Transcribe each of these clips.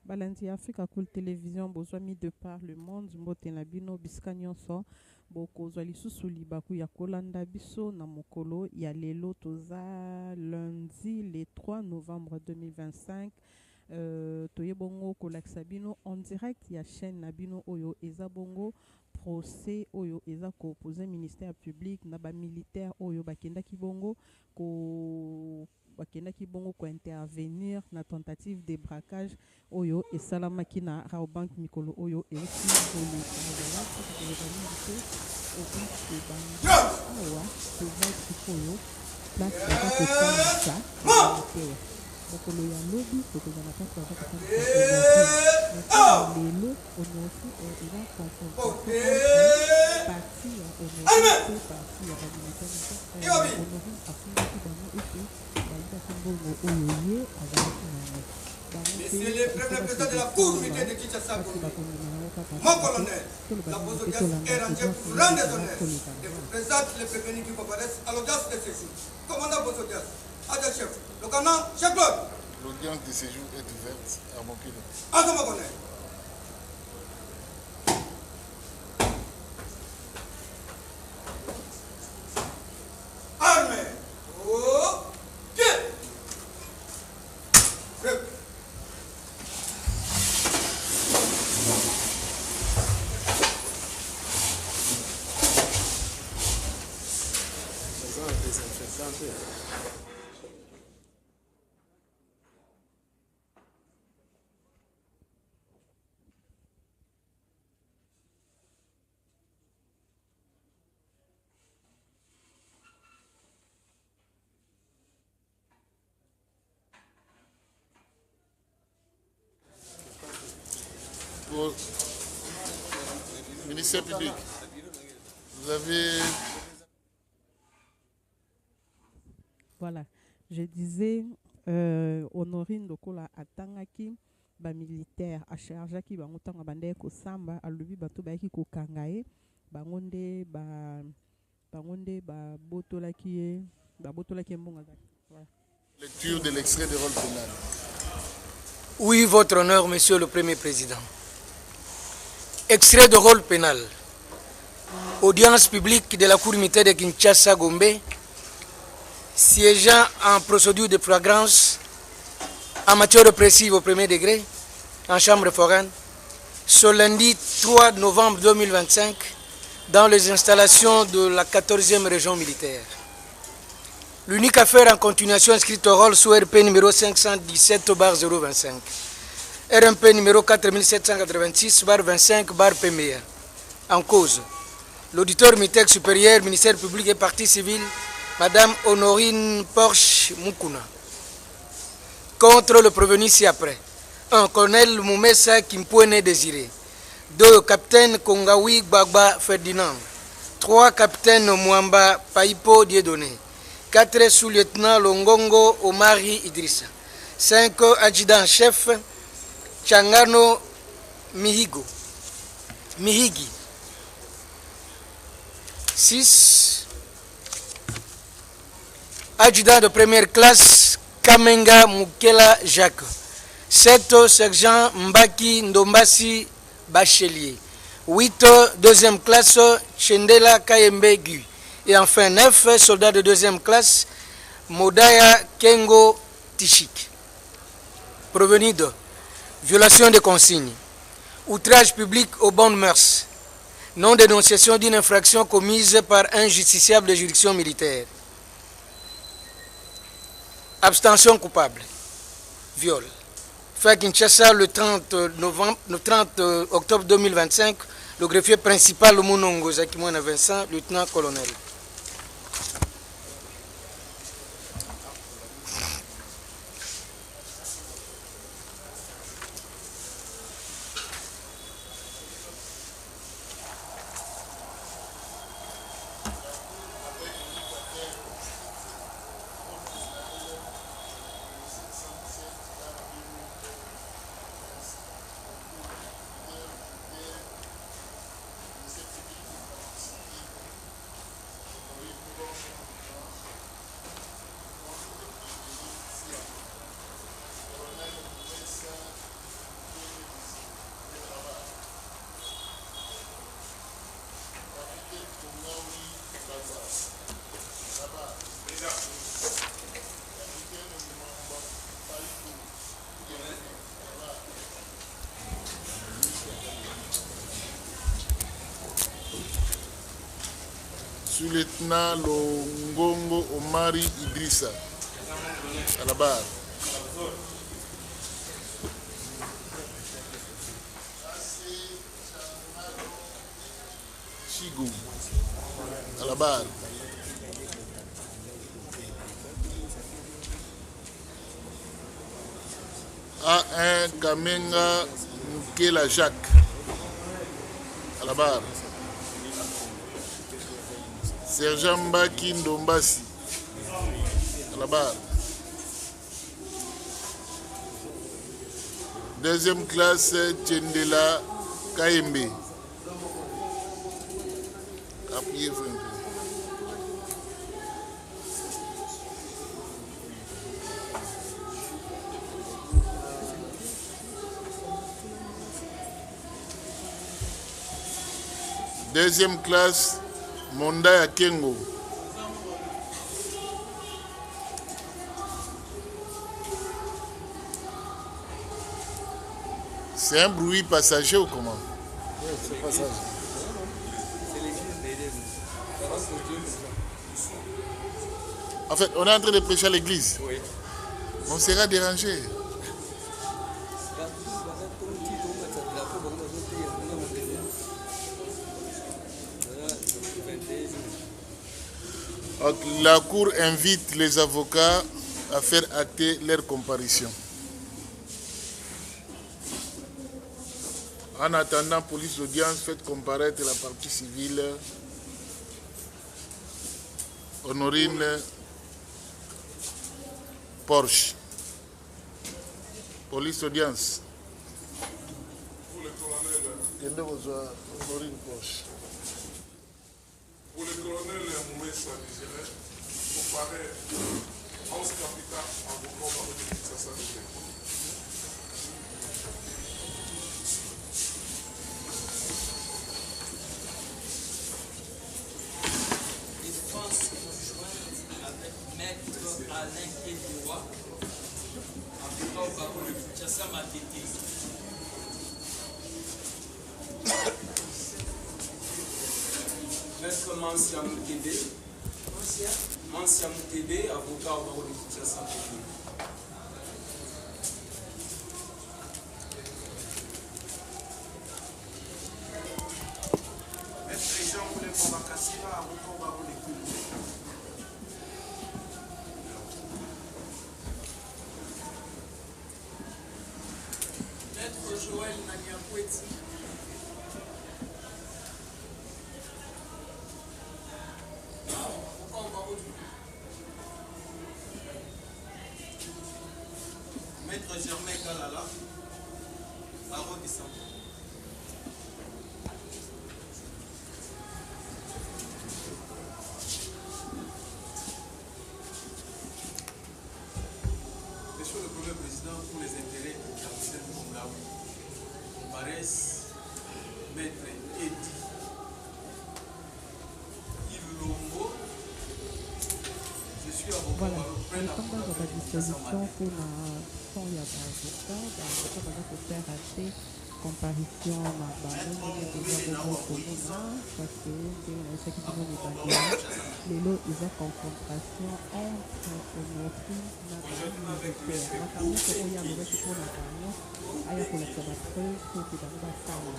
Balandi Africa Cool Télévision, Bozwami de par le monde, Mbote Nabino, Biscanionso, Boko Zwali Susuli Baku ya Kolanda Biso, Namokolo, ya Lelo Toza, lundi le 3 novembre 2025. Toyebongo Kolak en direct, ya chaîne Nabino Oyo Ezabongo, procès Oyo Eza ko opposé ministère public, Naba militaire Oyo Bakenda Kibongo, ko bakenda kibongo ko intervenir na tentative de braquage oyo esalamaki na Raobank mikolo oyo euti bolo azala kotelebani au de bandi awa toza sikoyo place baza kosalisa militaire mokolo ya lobi tokoza na place baza kosalisa lelo onosi eza confrontation parti ya onosi pe parti ya bamilitaire onosi afungaki bango ete Monsieur le Premier Président de la Cour unité de Kinshasa, mon colonel, la Bozodias est rangée pour vous rendre des honneurs et vous présente les prévenus qui comparaissent à l'audience de séjour. Commandant Bozodias, adjudant chef, le commandant chef d'ordre. L'audience de séjour est ouverte à mon kilo. Adjudant mon colonel. Armée. Ok. Pour le ministère public, vous avez... Voilà, je disais, Honorine Lokola Atangaki, ba militaire a chargé qui ba ngotanga bande ko samba alobi bato ba ki ko kangaye bangonde ba botola ki mbonga. Voilà. Lecture de l'extrait de rôle pénal. Oui, votre honneur, monsieur le Premier Président. Extrait de rôle pénal. Audience publique de la Cour militaire de Kinshasa Gombe, siégeant en procédure de flagrance en matière répressive au premier degré, en chambre foraine, ce lundi 3 novembre 2025, dans les installations de la 14e région militaire. L'unique affaire en continuation inscrite au rôle sous RP numéro 517/025, RMP numéro 4786/25/PME. En cause, l'auditeur militaire supérieur, ministère public et partie civile, Madame Honorine Porsche Mukuna. Contre le prévenu ci-après. 1. Colonel Moumessa Kimpouene Désiré. 2. Capitaine Kongawi Gbagba Ferdinand. 3. Capitaine Mwamba Paipo Dieudonné. 4. Sous-lieutenant Longongo Omari Idrissa. 5. Adjudant-chef Changano Mihigi. 6. Adjudant de première classe Kamenga Mukela Jacques. 7. Sergent Mbaki Ndombasi Bachelier. 8. Deuxième classe Chendela Kayembe Gu. Et enfin 9. Soldats de deuxième classe Modaya Kengo Tishik. Provenu de violation des consignes, outrage public aux bonnes mœurs, non-dénonciation d'une infraction commise par un justiciable de juridiction militaire, abstention coupable, viol. Fait à Kinshasa le 30 octobre 2025, le greffier principal Munongo Zakimouana Vincent, lieutenant-colonel. Sous-lieutenant Longongo Omari Idrissa, à la barre. Chigou, à la barre. A1 Kamenga Mukela Jacques, à la barre. Sergent Mbaki Ndombasi, à la barre. Deuxième classe, Tchendela Kaembe. Appuyez un peu. Deuxième classe, Monda Yakengo. C'est un bruit passager ou comment? Oui, c'est passager. En fait, on est en train de prêcher à l'église. Oui. On sera dérangé. Donc, la Cour invite les avocats à faire acter leur comparution. En attendant, police d'audience, faites comparaître la partie civile Honorine Porsche. Police d'audience. Pour le colonel. Honorine Porsche. Pour le colonel Moumessa Désiré, comparé 11 capitaines avocats de Kinshasa. Défense conjointe avec Maître Alain Kédoua, avocat au barreau de Kinshasa Matete. Maître Mansia Moutébé, avocat au barreau de Kinshasa Matete. Maître Jean Moulin Bambakassira, avocat au barreau de Kinshasa. Maître Joël Naniakweti. Maître Germain Kalala, barreau de Sambo. Monsieur le Premier Président, pour les intérêts du capitaine Kongawi, comparaissent Maître Edi Yves. Je suis avocat. Voilà, nitanga za disposition kuna fond ya baavocat baza faire rater comparution na bango ndenge eza bongo komona parce ndenge nayoki bino mibandela lelo eza confrontation entre honorine na bamilitaire makambo nyonso oyo alobaki mpona bango aya kolakisa bapreuve soki bango basala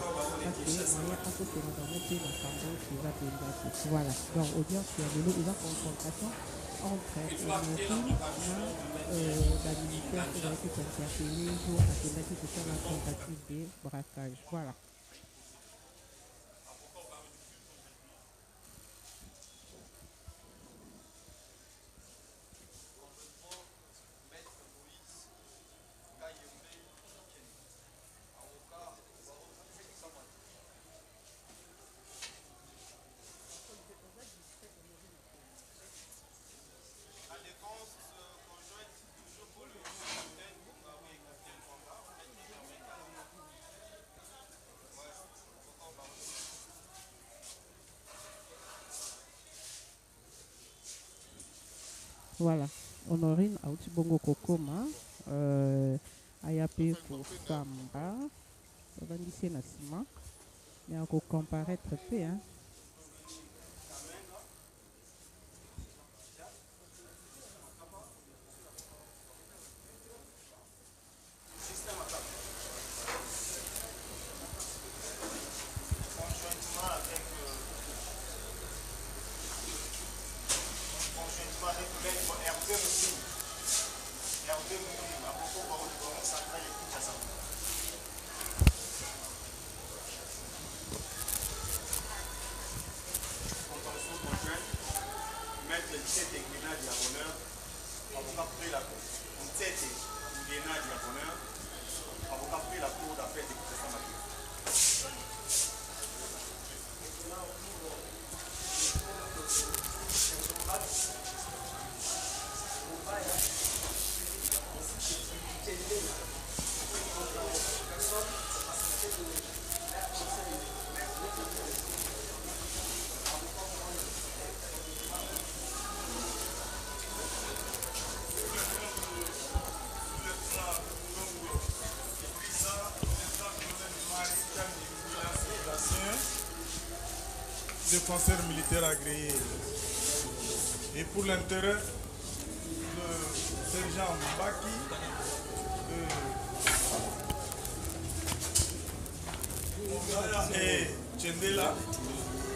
parce moyen akosela bango mpe makambo eza mpenza te voilà donc audience ya lelo eza confrontation entre honorine na bamilitaire oyo bazaki kointerpele jour akendaki kosala tentative de braquage voilà. Voilà, Honorine auti bongo kokoma aya pe kosamba babandisi na nsima me akocomparaître pe défenseur militaire agréé. Et pour l'intérêt, le sergent Mbaki, et Tchendela,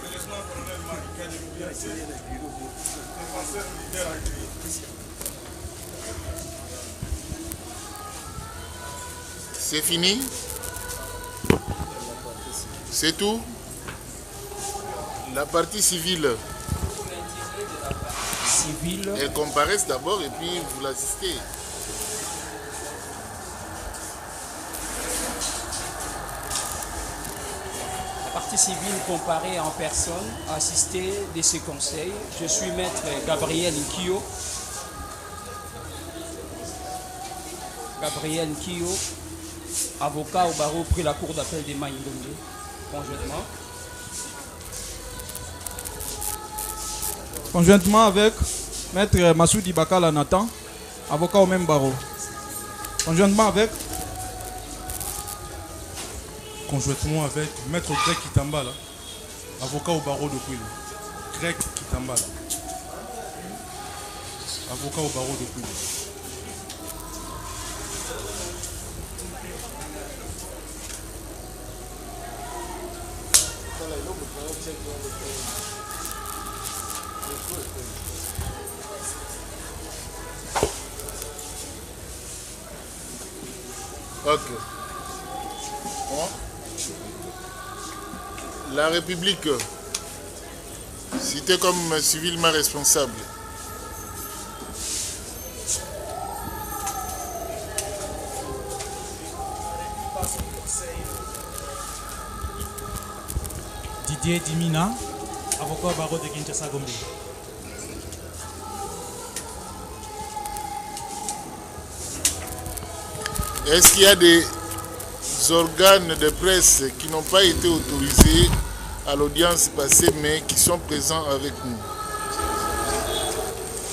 le lieutenant-colonel Marika de l'UPAC, défenseur militaire agréé. C'est fini? C'est tout? La partie civile. Elles comparaissent d'abord et puis vous l'assistez. La partie civile comparée en personne, assistée de ce conseil. Je suis maître Gabriel Nkio. Gabriel Nkio, avocat au barreau pris la cour d'appel de Maïndomé, conjointement. Conjointement avec maître Massoudi Bakala Nathan, avocat au même barreau. Conjointement avec maître Greg Kitambala, avocat au barreau de Kouilou. Greg Kitambala, avocat au barreau de Kouilou. Ok. Bon. La République, cité comme civilement responsable. Didier Dimina, avocat au barreau de Kinshasa Gombe. Est-ce qu'il y a des organes de presse qui n'ont pas été autorisés à l'audience passée mais qui sont présents avec nous?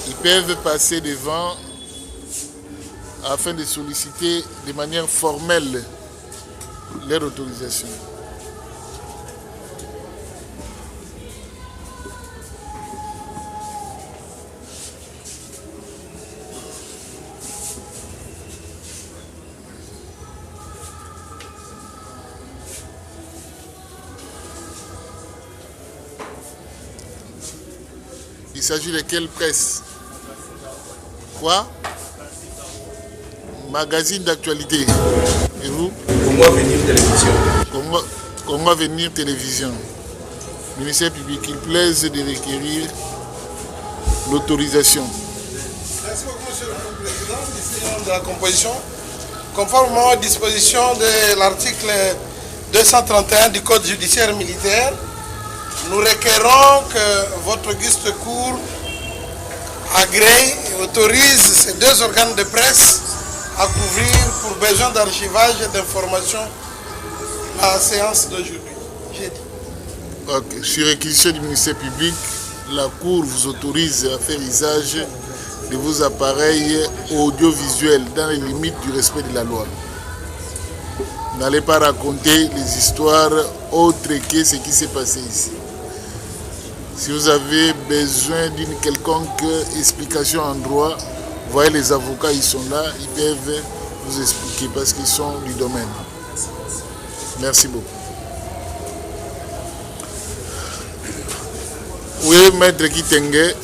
Ils peuvent passer devant afin de solliciter de manière formelle leur autorisation. Il s'agit de quelle presse? Quoi? Magazine d'actualité. Et vous? Congo Avenir Télévision. Congo Avenir Télévision. Ministère public, il plaise de requérir l'autorisation. Merci beaucoup, Monsieur le Président. Décision de la composition. Conformément aux dispositions de l'article 231 du Code judiciaire militaire, nous requérons que votre auguste cour agrée et autorise ces deux organes de presse à couvrir pour besoin d'archivage et d'information la séance d'aujourd'hui. Ok. Sur réquisition du ministère public, la Cour vous autorise à faire usage de vos appareils audiovisuels dans les limites du respect de la loi. N'allez pas raconter les histoires autres que ce qui s'est passé ici. Si vous avez besoin d'une quelconque explication en droit, voyez les avocats, ils sont là, ils peuvent vous expliquer parce qu'ils sont du domaine. Merci beaucoup. Oui, maître Kitenge.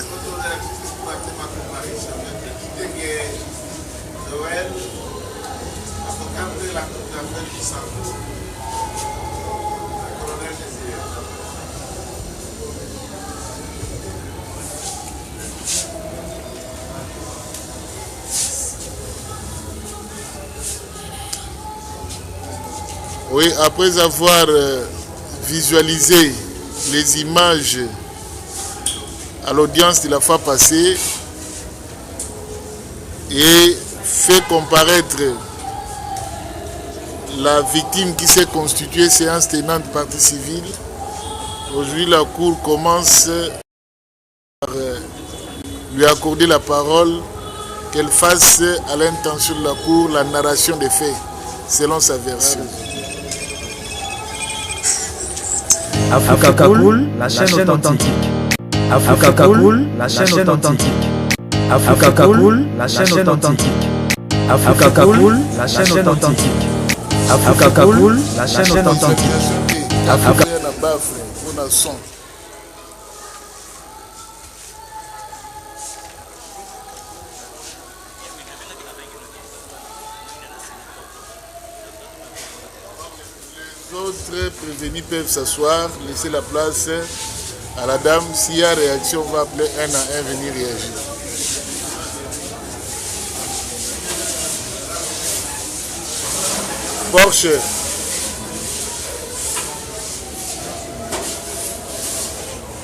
Oui, après avoir visualisé les images à l'audience de la fois passée et fait comparaître la victime qui s'est constituée séance tenante partie civile, aujourd'hui la Cour commence par lui accorder la parole, qu'elle fasse à l'intention de la Cour la narration des faits selon sa version. Africa Cool, la chaîne authentique. Africa Cool, la chaîne authentique. Africa Cool, la chaîne authentique. Africa Cool, la chaîne authentique. Africa Cool, la chaîne authentique. Africa Les autres prévenus peuvent s'asseoir, laisser la place à la dame. S'il y a réaction, on va appeler un à un venir réagir. Porsche.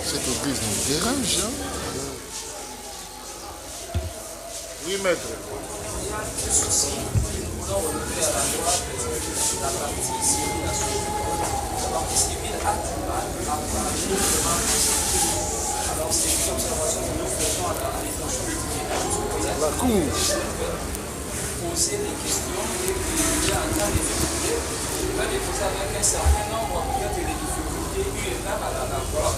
Cette église nous dérange. Hein? Oui, maître. La cour. Poser des questions et déjà en train de déposer. Il va déposer avec un certain nombre de difficultés eu égard à la loi.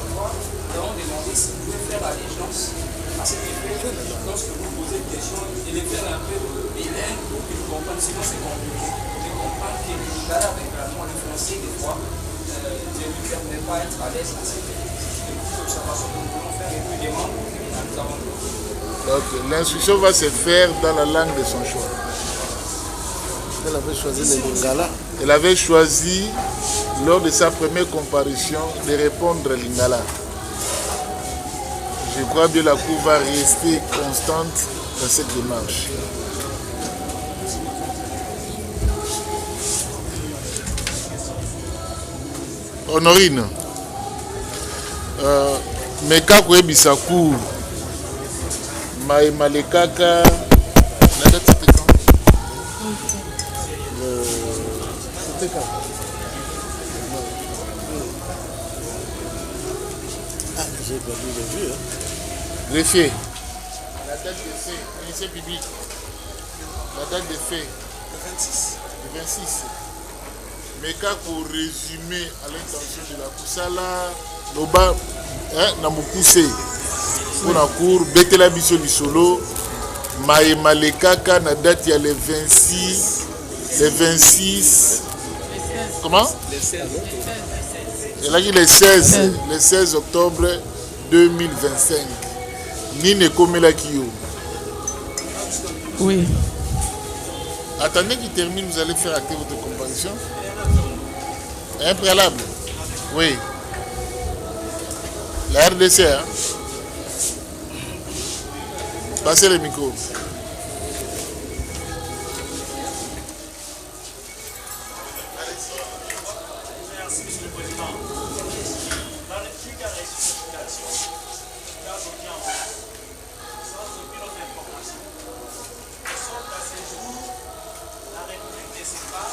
Donc demander si vous pouvez faire allégeance à cet effet. Lorsque vous posez une question, et les faire un peu bilingue pour qu'ils comprennent, sinon c'est compliqué. De comprendre que le lingala avec le français, des fois, ne lui permet pas d'être à l'aise à cette observation que nous voulons faire et puis des membres que nous avons. Donc l'instruction va se faire dans la langue de son choix. Elle avait choisi le lingala. Elle avait choisi, lors de sa première comparution, de répondre à lingala. Je crois bien la Cour va rester constante dans cette démarche. Honorine, Meka Kouebisa Cour, Malekaka, la date c'était quand? C'était quand? Ah, j'ai perdu le vue. Greffier. La date de fait, ministère public. La date de fait. Le 26. Le 26. Mais quand pour résumer à l'intention de la Koussala, Loba, Namukuse, pour la cour, Betela Biso Lisolo, Malekaka, na date il y a le 26, le 26, comment? Elle a dit le 16 octobre 2025. Nine Komela Kiyo. Oui. Attendez qu'il termine, vous allez faire acter votre comparution. Un préalable. Oui. La RDC, hein? Passez le micro. Merci, Monsieur le Président. Dans les plus qu'à l'explication, dans l'audience, sans aucune autre information, de sorte qu'à ce jour, la République ne sait pas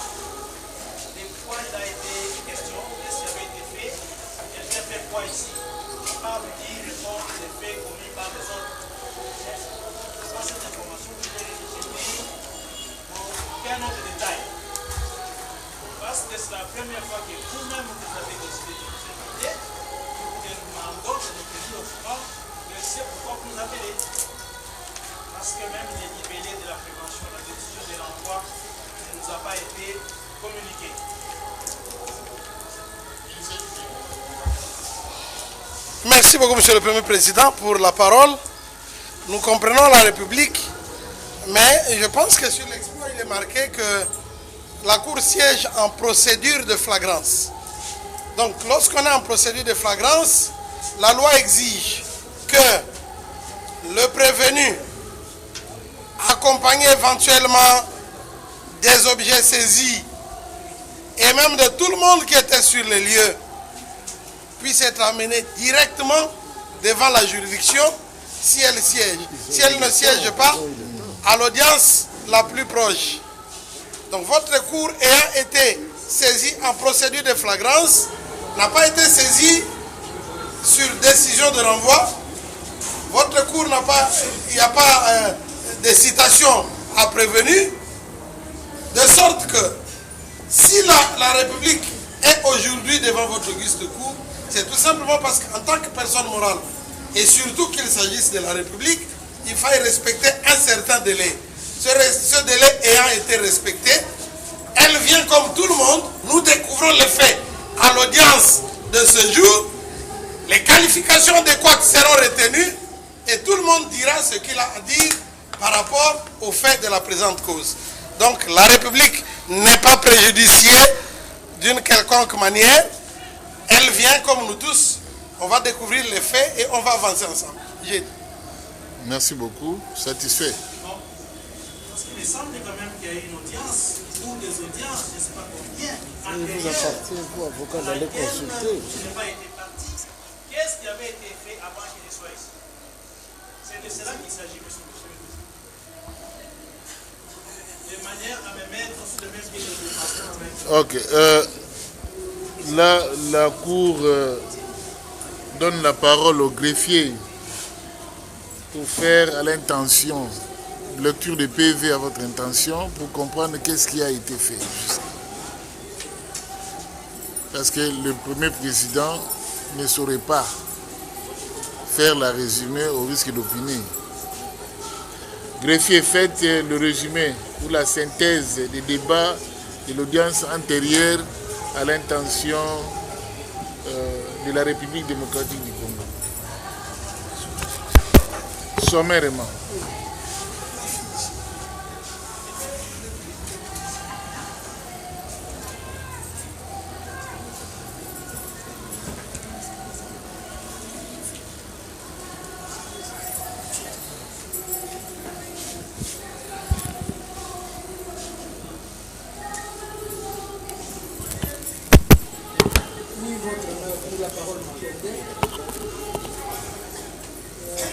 de quoi il a été question, de ce qui avait été fait, et vient faire quoi ici. Pas vous dire répondre des faits commis par les autres. Sans cette information, vous devez réfléchir pour aucun autre détail. Parce que c'est la première fois que vous-même vous avez décidé de nous inviter, que nous demandons de nous tenir au courant de ce pourquoi vous nous appelez. Parce que même les libellés de la prévention, la décision de l'envoi ne nous a pas été communiquée. Merci beaucoup, Monsieur le Premier Président, pour la parole. Nous comprenons la République, mais je pense que sur l'exploit, il est marqué que la Cour siège en procédure de flagrance. Donc, lorsqu'on est en procédure de flagrance, la loi exige que le prévenu, accompagné éventuellement des objets saisis et même de tout le monde qui était sur les lieux, puisse être amené directement devant la juridiction si elle siège. Si elle ne siège pas, à l'audience la plus proche. Donc votre cour ayant été saisie en procédure de flagrance, n'a pas été saisie sur décision de renvoi. Votre cour n'a pas, il n'y a pas de citation à prévenir, de sorte que si la République est aujourd'hui devant votre auguste cour, C'est tout simplement parce qu'en tant que personne morale, et surtout qu'il s'agisse de la République, il faille respecter un certain délai. Ce délai ayant été respecté, elle vient comme tout le monde, nous découvrons les faits à l'audience de ce jour, les qualifications adéquates seront retenues et tout le monde dira ce qu'il a à dire par rapport aux faits de la présente cause. Donc la République n'est pas préjudiciée d'une quelconque manière, elle vient comme nous tous, on va découvrir les faits et on va avancer ensemble. Merci beaucoup, satisfait. Parce qu'il me semble quand même qu'il y a eu une audience, ou des audiences, je ne sais pas combien, vous appartient, vous, avocat, d'aller consulter. Je n'ai pas été parti. Qu'est-ce qui avait été fait avant qu'il ne soit ici? C'est de cela qu'il s'agit, monsieur le président. De manière à me mettre sur le même pied de Ok. défense. Là, la Cour donne la parole au greffier pour faire à l'intention, lecture de PV à votre intention, pour comprendre qu'est-ce qui a été fait. Parce que le premier président ne saurait pas faire la résumé au risque d'opiner. Greffier, faites le résumé ou la synthèse des débats de l'audience antérieure à l'intention de la République démocratique du Congo. Sommairement.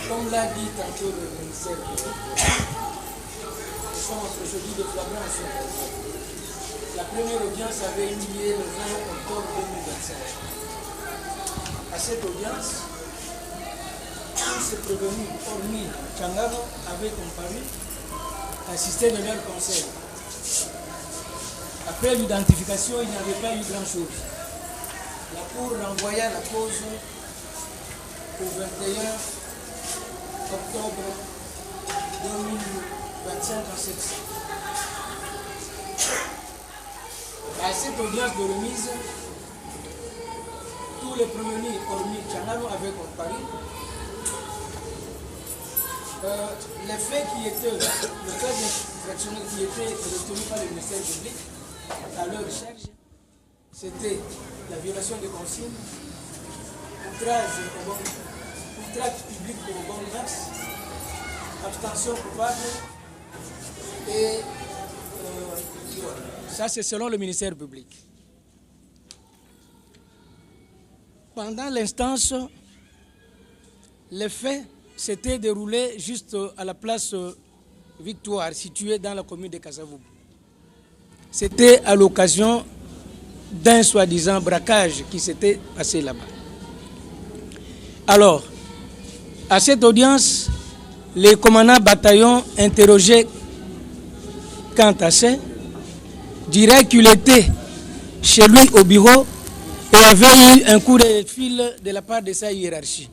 Comme l'a dit tantôt le ministère public, nous sommes entre jeudi de flagrance. La première audience avait eu lieu le 20 octobre 2025. À cette audience, tous ces prévenus, hormis Tchangaro, avaient comparu, assisté de leur conseil. Après l'identification, il n'y avait pas eu grand-chose. La Cour renvoya la cause au 21 octobre 2025 en section. À cette audience de remise, tous les prévenus, hormis Tchangaro, avaient comparu. Les faits qui étaient, le cas d'infractionnel qui était retenu par le ministère public à leur recherche, c'était la violation des consignes, outrage public pour bonne grâce, abstention coupable et ça c'est selon le ministère public. Pendant l'instance, les faits s'étaient déroulés juste à la place Victoire, située dans la commune de Kasavubu. C'était à l'occasion d'un soi-disant braquage qui s'était passé là-bas. Alors, à cette audience, les commandants bataillons interrogés quant à ça diraient qu'il était chez lui au bureau et avait eu un coup de fil de la part de sa hiérarchie.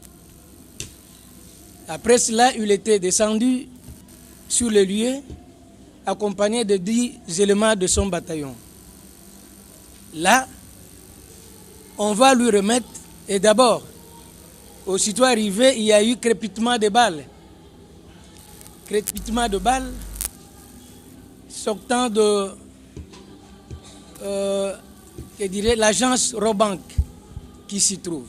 Après cela, il était descendu sur le lieu accompagné de 10 éléments de son bataillon. Là, on va lui remettre, et d'abord, aussitôt arrivé, il y a eu crépitement de balles. Crépitement de balles sortant de l'agence Robank qui s'y trouve.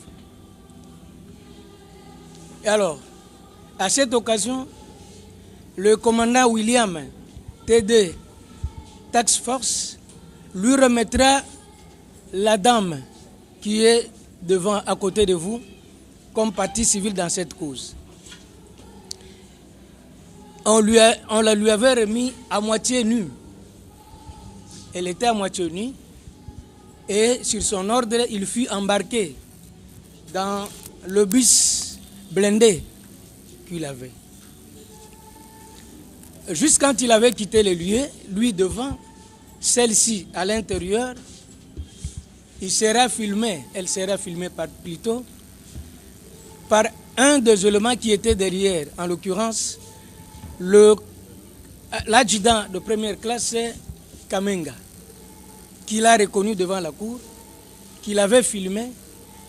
Et alors, à cette occasion, le commandant William TD Task Force lui remettra la dame qui est devant, à côté de vous, comme partie civile dans cette cause. On la lui avait remis à moitié nue. Elle était à moitié nue et sur son ordre, il fut embarqué dans le bus blindé qu'il avait. Juste quand il avait quitté le lieu, lui devant, celle-ci à l'intérieur, il sera filmé, elle sera filmée plutôt par un des éléments qui était derrière, en l'occurrence l'adjudant de première classe Kamenga, qu'il a reconnu devant la cour, qu'il avait filmé,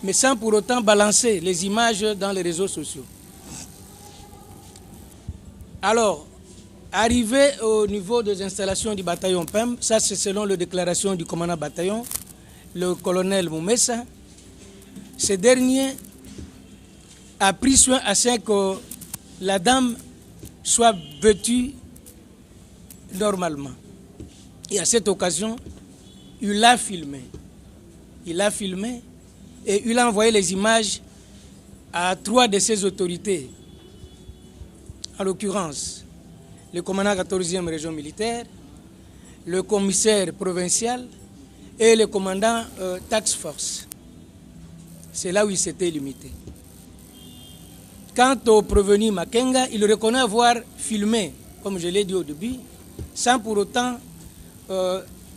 mais sans pour autant balancer les images dans les réseaux sociaux. Alors, arrivé au niveau des installations du bataillon PEM, ça c'est selon la déclaration du commandant bataillon, le colonel Moumessa, ce dernier a pris soin à ce que la dame soit vêtue normalement. Et à cette occasion, il l'a filmé. Il l'a filmé et il a envoyé les images à 3 de ses autorités. En l'occurrence, le commandant 14e région militaire, le commissaire provincial et le commandant Task Force. C'est là où il s'était limité. Quant au prévenu Makenga, il reconnaît avoir filmé, comme je l'ai dit au début, sans pour autant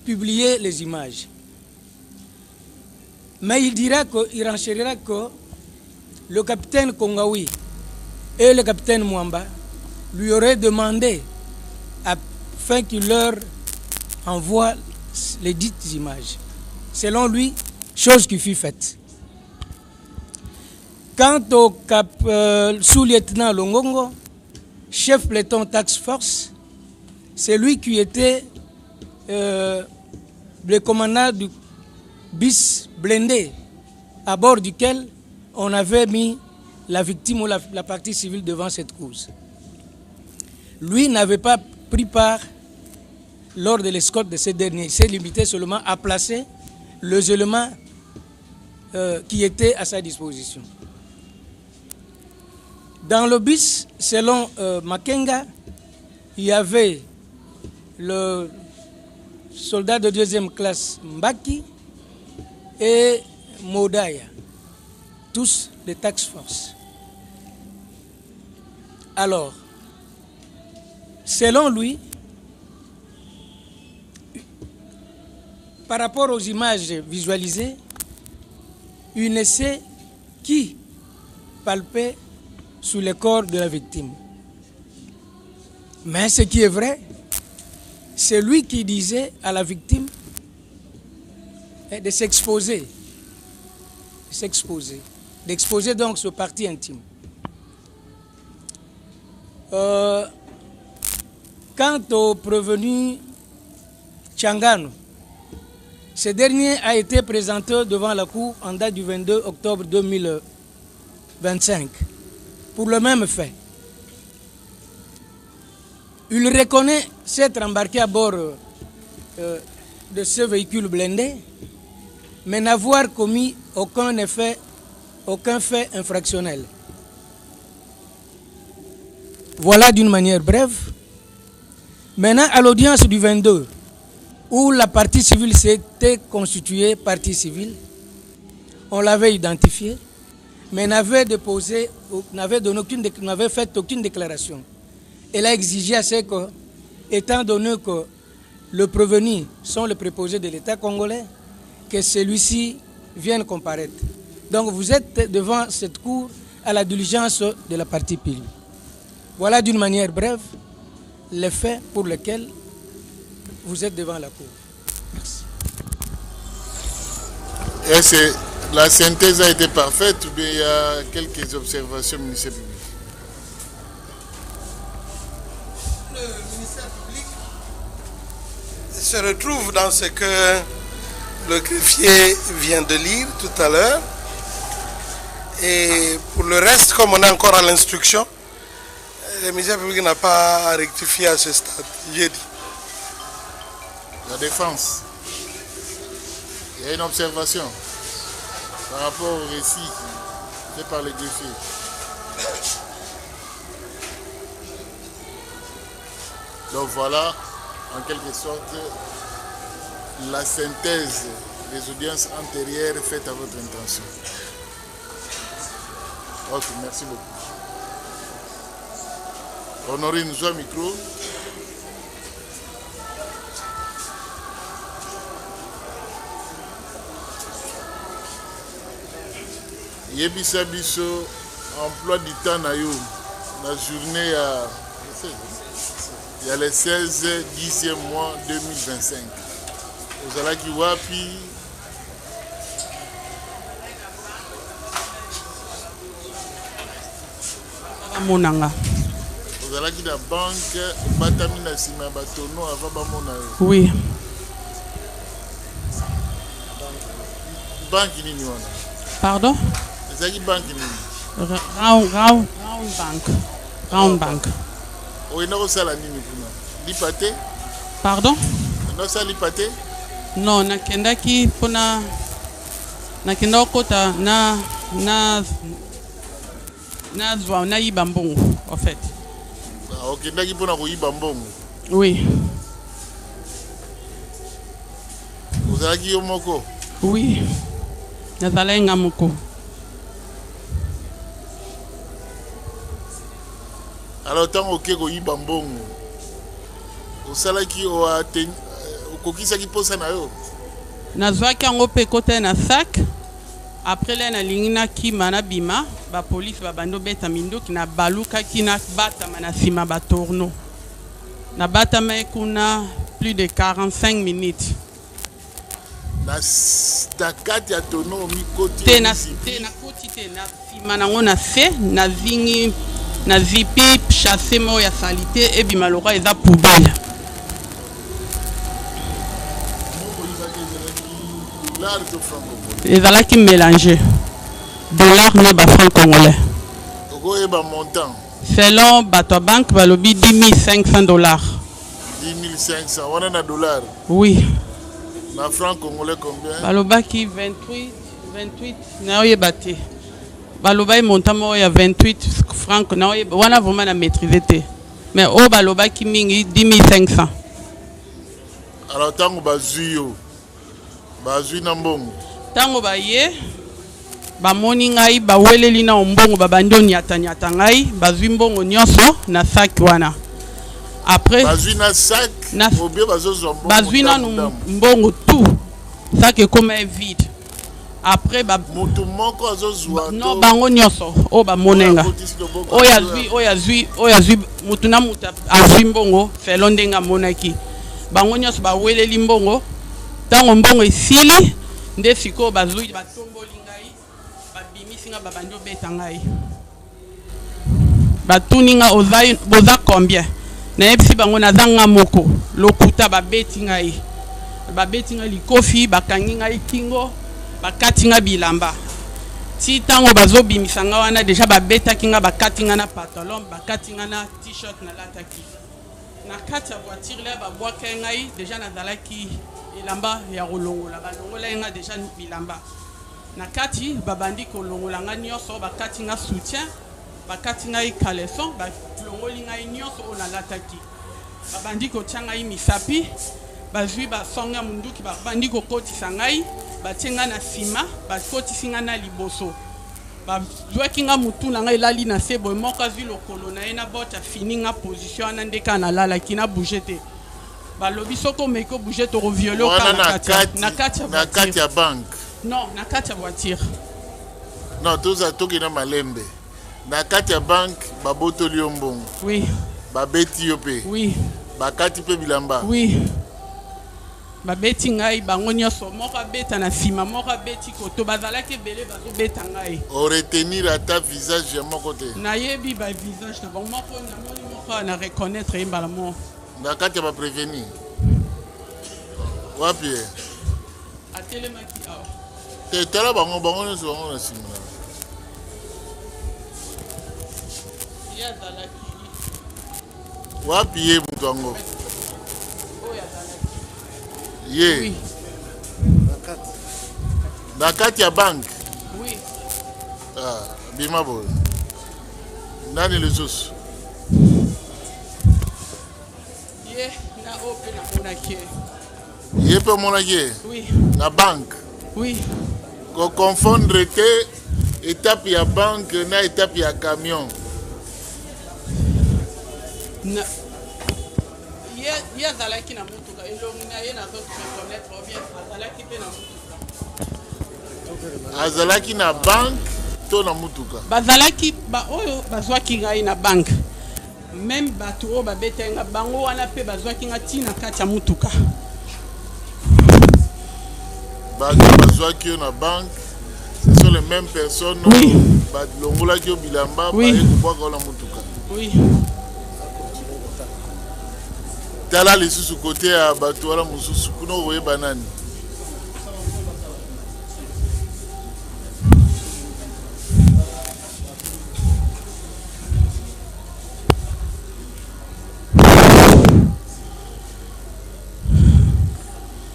publier les images. Mais il renchérira que le capitaine Kongaoui et le capitaine Mwamba lui auraient demandé afin qu'il leur envoie les dites images. Selon lui, chose qui fut faite. Quant au sous-lieutenant Longongo, chef peloton Task Force, c'est lui qui était le commandant du bis blindé à bord duquel on avait mis la victime ou la partie civile devant cette cause. Lui n'avait pas pris part lors de l'escorte de ces derniers. Il s'est limité seulement à placer les éléments qui étaient à sa disposition. Dans le bis, selon Makenga, il y avait le soldat de 2e classe Mbaki et Modaya, tous des Task Force. Alors, selon lui, par rapport aux images visualisées, il ne sait qui palpait sous le corps de la victime. Mais ce qui est vrai, c'est lui qui disait à la victime de s'exposer, d'exposer donc ce parti intime. Quant au prévenu Tchangano, ce dernier a été présenté devant la cour en date du 22 octobre 2025 pour le même fait. Il reconnaît s'être embarqué à bord de ce véhicule blindé, mais n'avoir commis aucun fait infractionnel. Voilà d'une manière brève. Maintenant, à l'audience du 22, où la partie civile s'était constituée partie civile, on l'avait identifié, mais n'avait fait aucune déclaration. Elle a exigé à ce que, étant donné que le prévenu sont les préposés de l'État congolais, que celui-ci vienne comparaître. Donc vous êtes devant cette cour à la diligence de la partie pile. Voilà d'une manière brève les faits pour lesquels vous êtes devant la cour. Merci. Est-ce que la synthèse a été parfaite ou bien il y a quelques observations au ministère public? Le ministère public se retrouve dans ce que le greffier vient de lire tout à l'heure. Et pour le reste, comme on est encore à l'instruction, le ministère public n'a pas à rectifier à ce stade. J'ai dit. La défense. Il y a une observation par rapport au récit fait par le greffier. Donc voilà, en quelque sorte, la synthèse des audiences antérieures faites à votre intention. Ok, merci beaucoup. Honorine, nous avons un micro. yebisa biso emploi du temps na yo la journée il y a le 16 10e mois 2025 ozalaki wapi monanga ozalaki na banque batami na nsima ya batono avant bamona yo oui banque nini wana pardon ezalaki banque nini round bank oyenda kosala nini kuna lipa te pardon nosala lipa te non nakendaki mpona nakenda kokota nazwa nayiba mbongo en fait okendaki mpona koyiba mbongo oui ozalaki yo moko oui nazalaki nga moko alors ntango oke koyiba mbongo osalaki okokisaki mposa na yo nazwaki yango mpe ekota na sac après le nalingi nakima nabima bapolisi babandi obeta minduki nabalukaki nabatama na nsima batorno nabatama kuna plus de 45 minutes na kati ya tono omikoti te nakoti te na nsima nango na se nazingi nazipi chasse moko ya salite ebima loka eza poubelle ezalaki mélange dollar na bafranc congolais okoyeba montant selon bato ya banque balobi 10 500 dollars 10 500 wana na dollar oui na franc congolais combien balobaki 28 naoyeba te balobaki montant moko ya 28 franc naoyeba wana vraiment na maîtrise te mais oyo balobaki mingi 10 500 alors ntango bazwi yo bazwi na mbongo ntango baye bamoni ngai baweleli na mbongo babandi oniataniata ngai bazwi mbongo nyonso na sac wana après bazwi na sac obie bazozwa mbongo bazwi nanu mbongo tout sac ekoma vide après moto moko azozwa no bango nyonso oyo bamonenga oyo azwi mutu na mutu azwi mbongo felo ndenge amonaki bango nyonso baweleli mbongo ntango mbongo esili nde sikoyo bazwi batomboli ngai babimisi nga babandi obeta ngai batuni nga boza combien nayebisi bango naza nga moko lokuta babeti ngai likofi bakangi ngai kingo bakati nga bilamba ti ntango bazobimisa nga wana deja babetaki nga bakati nga na pantalon bakati nga na t-shirt nalataki na kati ya voiture le babwaka ngai deja nazalaki elamba ya kolongola balongola nga deja bilamba na kati babandi kolongola nga nyonso bakati nga soutien bakati ngai caleçon balongoli ngai nyonso oyo nalataki babandi kotia ngai misapi bazwi basonga munduki babandi kokotisa ngai batie nga na nsima bakotisi nga na liboso bazwaki nga mutu na ngai elali na se boye moko azwi lokolo na ye na bota fini nga position wana nde kaka nalalaki na bouge te balobi soki omeki obouge tokoviole na kati ya banque non na kati ya voiture non tokenda malembe na kati ya banque babotoli yo mbongo oui babeti yo mpe oui bakati mpe bilamba oui babeti ngai bango nyonso moko abeta na nsima moko abeti koto bazalaki ebele bazobeta ngai oretenir ata visage ya moko te nayebi bavisage na bango moko namoni moko na reconnaître ye mbala mo na kati ya baprevenir wapi atelemaki awa te tala bango nyonso bango na nsima ye azalaki wapi ye moto yango ye oui. na kati ya banque oui. bima boye nani lisusu ye na oyo mpe namonaki ye mpe omonaki ye oui. na banque oui. koconfondre te étape ya banque na étape ya camion ye azalaki na motuka elongi na ye nazoreconnaître obien azalaki mpe na motuka azalaki na banque to na mutuka bazalaki oyo bazwaki ngai na banque même bato oyo babetaki nga bango wana mpe bazwaki nga ntina kati ya mutuka bato bazwaki yo na banque ce sont les mêmes personnes balongolaki yo bilamba baye kobwaka yo na mutuka tala lisusu kote ya bato wana mosusu kuna okoyeba nani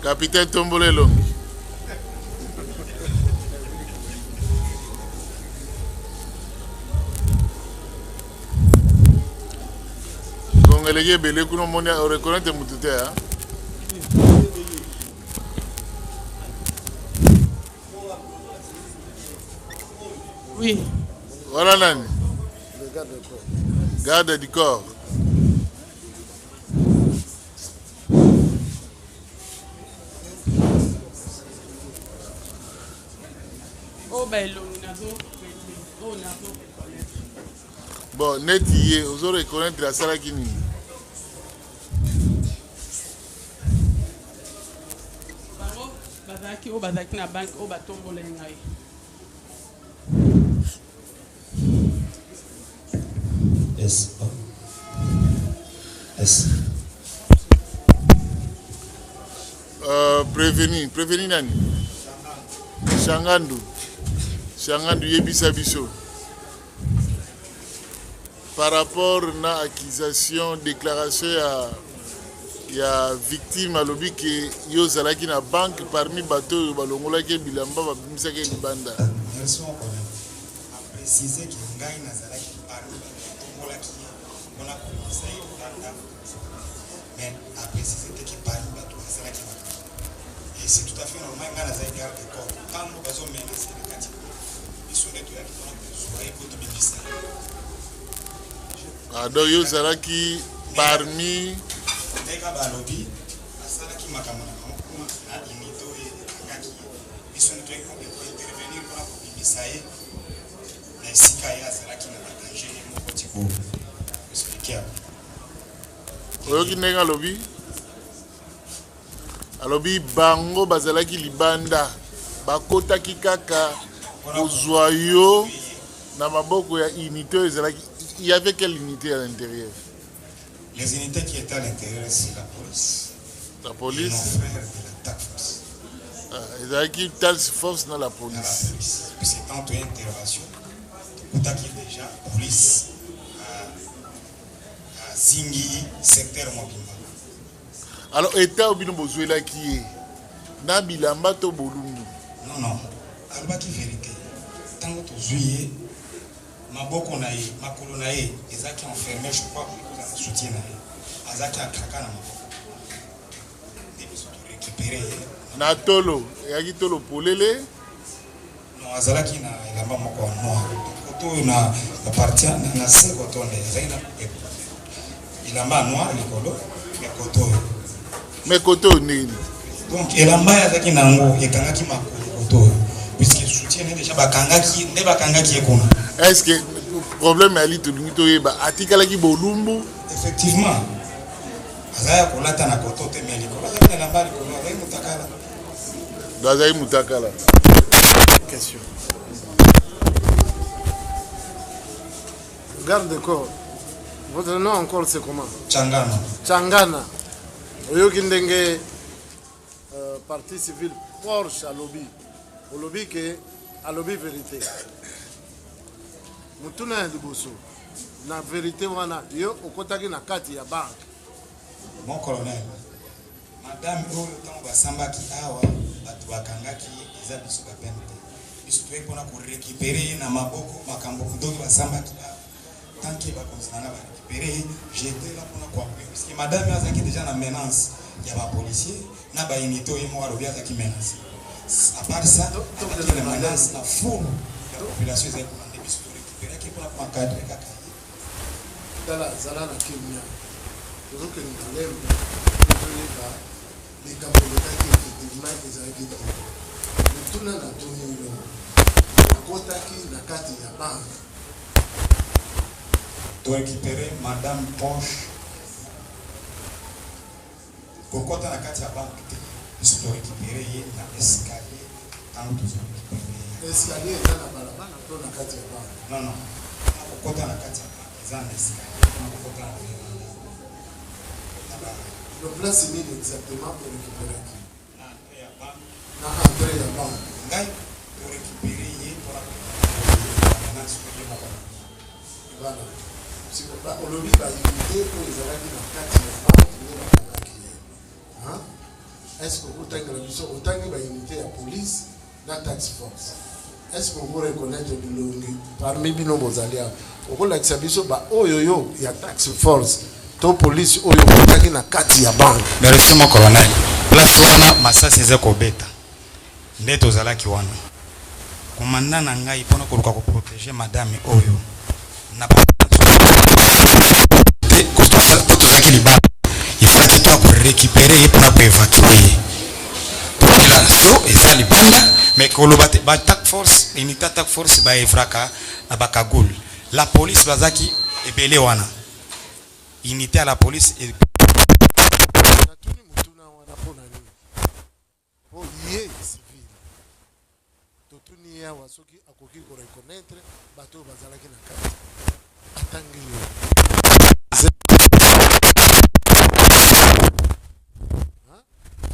Capitaine Tombolelo. Congolais belé kuno moni o reconnaître mutute hein. Oui. Voilà nani. Le garde du corps. Garde du corps. Bon, net y est, vous aurez reconnaître la salle qui n'y prévenir nani Changandu yebisa biso par rapport à accusation déclaration ya victime alobi ke yo zalaki na banque parmi bato oyo balongolaki bilamba babimisaki libanda. Merci encore. A préciser que ngai nazalaki parmi batombolaki on a commencé à mais a préciser que parmi bato nazalaki et c'est tout à fait normal ngai nazalaki garde de corps quand nous bazo menacer le kati biso neto yaki tona soirée koto bimisa. Donc yo zalaki parmi Nega balobi asalaki makambo na bango na inito ekangaki biso neto yaki intervenir mpona kobimisa ye na esika ye azalaki na badanger ye moko ti koexplike oyoki ndenge alobi bango bazalaki libanda bakotaki kaka kozwa yo na maboko ya unité oyo ezalaki. Il y avait quelle unité à l'intérieur? Les unités qui étaient à l'intérieur, c'est la police. La police? Nos frères de la task force. Ils avaient qui task force dans la police? Dans la police. Puis c'est quand il y a une intervention, tout à qui déjà la police à Zingi, secteur Mobimba. Alors, État ou bien Bozuela qui est Nabilamba to Bolungu? Non. Alba qui vérité. Tant que tu joues, maboko na ye makolo na ye ezaki enfermé je crois pour la soutien na ye azaki akaka na maboko depuis se récupérer na tolo yaki tolo polele non azalaki na elamba moko noir koto na partie na se koto nde ezaki na elamba noir likolo ya koto mais koto nini donc elamba azaki nango ekangaki makolo koto puisque soutien déjà bakangaki ekona. Est-ce que le problème est que tu as dit bolumbu? Effectivement. Azaya kolata na kotote meli ko. Azaya na mbali ko. Azaya mutakala. Azaya mutakala. Question. Garde de corps. Votre nom encore c'est comment? Changana. Changana. Oyoki ndenge partie civile Porsche à lobby. Au lobby que à lobby vérité. Mutuna ya liboso na vérité wana yo okotaki na kati ya banque. Mon colonel, madame oyo tango basambaki awa bato bakangaki eza biso bapene te biso toyei mpona korécupere na maboko makambo ndoki basambaki awa tanke bakonzinanga barécupere j'étais là mpona koappuye puisque madame azalaki déjà na menace ya bapolicier na baunité oyo moko alobi azalaki menace à part ça azalaki na menace na foule ya population ezali kolanda biso torécupéraki mpona koencadre kaka tala zala na kimia tozokende lembe tozoyeba likambo elokaki effectivement ezalaki te motuna na toni yo bakotaki na kati ya banque. To récupérer Madame Poche. Kokota na kati ya banque te. Biso to récupérer ye na escalier. Tango tozo récupérer. Escalier eza na balabala to na kati ya banque. Non non. Kokota na kati ya banque. Eza na escalier. Kokota na le place nini exactement pour récupérer qui? Na entrée ya banque. Ngai to récupérer ye pour la voilà. Si on va au lobby va éviter pour les arabes dans quatre hein? Est-ce que vous avez la mission autant que va imiter la police la tax force? Est-ce que vous reconnaissez le longue parmi nos aliens? Au cours de l'exhibition bah oh yo yo il y a tax force to police oh yo autant na quatre ya banque. Merci mon colonel. Place wana masasi ezeko beta. Ndeto zalaki wana. Commandant na ngai pona koluka ko protéger madame oyo. Na il faut que tu récupérer et pour évacuer. Pour la so et ça libanda mais que le batak force unité attaque force ba evraka na bakagul. La police bazaki ebele wana. Unité à la police et wasoki akoki ko reconnaître bato bazalaki na kati atangi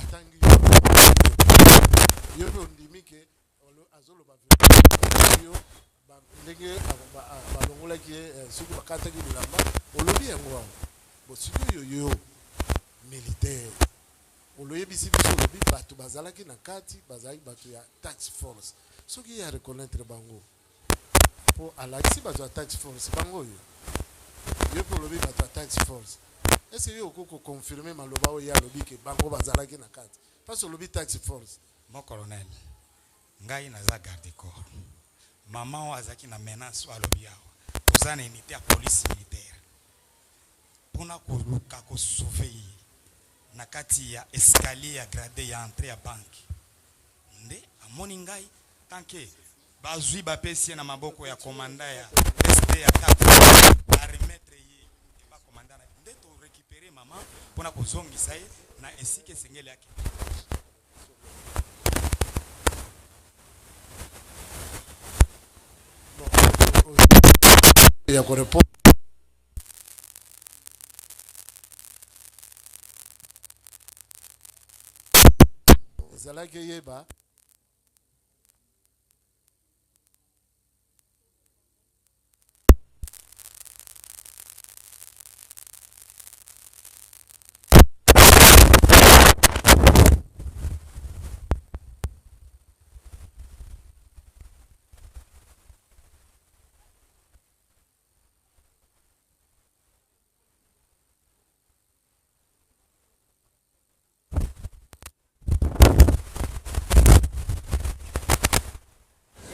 atangi yo yo ndimike azolo ba yo ba ndenge balongolaki soki bakataki bilamba olobi yango bosiki yo militaire oloyebisi biso olobi bato bazalaki na kati bazalaki bato ya tax force soki ya reconnaître bango po alakisi bato ya tax force bango yo po olobi bato ya tax force est-ce que yo okoko confirmer maloba oyo ya lobi ke bango bazalaki na kati parce olobi tax force mon colonel ngai naza garde corps mama o azaki na menace o alobi awa toza na unité ya police militaire mpona koluka kosauve na kati ya escalier ya grade ya entrée ya banque nde amoni ngai tanke bazwi bapesi na maboko ya komanda ya SD ya tape a remettre ye ba komanda na nde to récupérer mama mpona kozongisa ye na esike sengele yake ya ko répondre zalaki yeba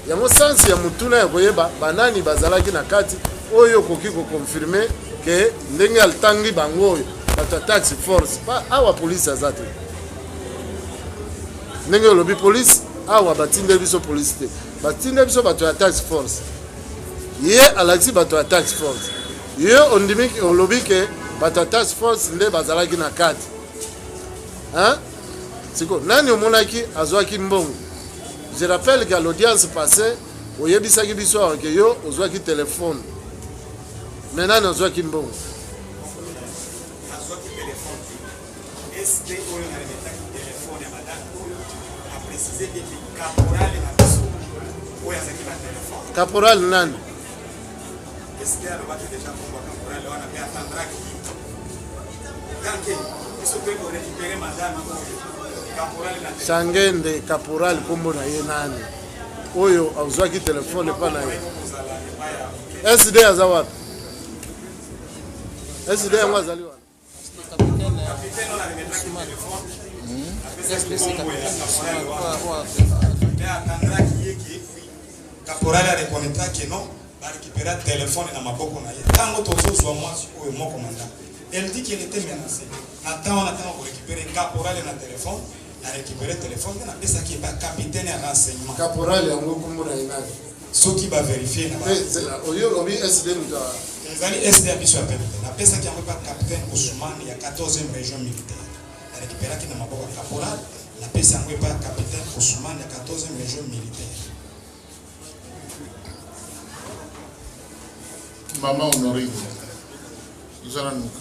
yango sansi ya mutuna ya koyeba banani bazalaki na kati oyo koki ko confirmer ke ndenge altangi bango oyo bato tax force pa awa police azate ndenge lobi police awa batinde biso police te batinde biso bato ya tax force ye alakisi bato ya tax force ye ondimiki olobi ke bato ya tax force nde bazalaki na kati hein siko nani omonaki azwaki mbongo. Je rappelle qu'à l'audience passée, au yebisaki biso que yo ozwaki téléphone. Maintenant on ozwaki mbongo. Azwaki téléphone. SD oyo na remetaki téléphone ya madame a précisé que caporal na biso oyo azaki na téléphone. Caporal nani? SD alobaki déjà komba caporal wana pe atandraki. Danke, biso pe ko récupérer madame Sangende caporal kombo na ye nani oyo azwaki telefone pa na ye SD azawapi SD yango azali wana caporal arekonetaki non barécupéra telefone na maboko na ye ntango tozozwa mwasi oyo moko manda elle dit qu'elle était menacée attends pour récupérer caporal na téléphone a récupéré le téléphone, on a appelé ça qui est capitaine de renseignement. Caporal, il y a un gros combo dans ceux qui va vérifier na ezali SD biso ya PMT napesaki yango pa capitaine Ousmane ya 14e région militaire récupéraki na maboko ya caporal napesi yango pa capitaine Ousmane ya 14e région militaire. Maman Honorine, nous allons nous dire,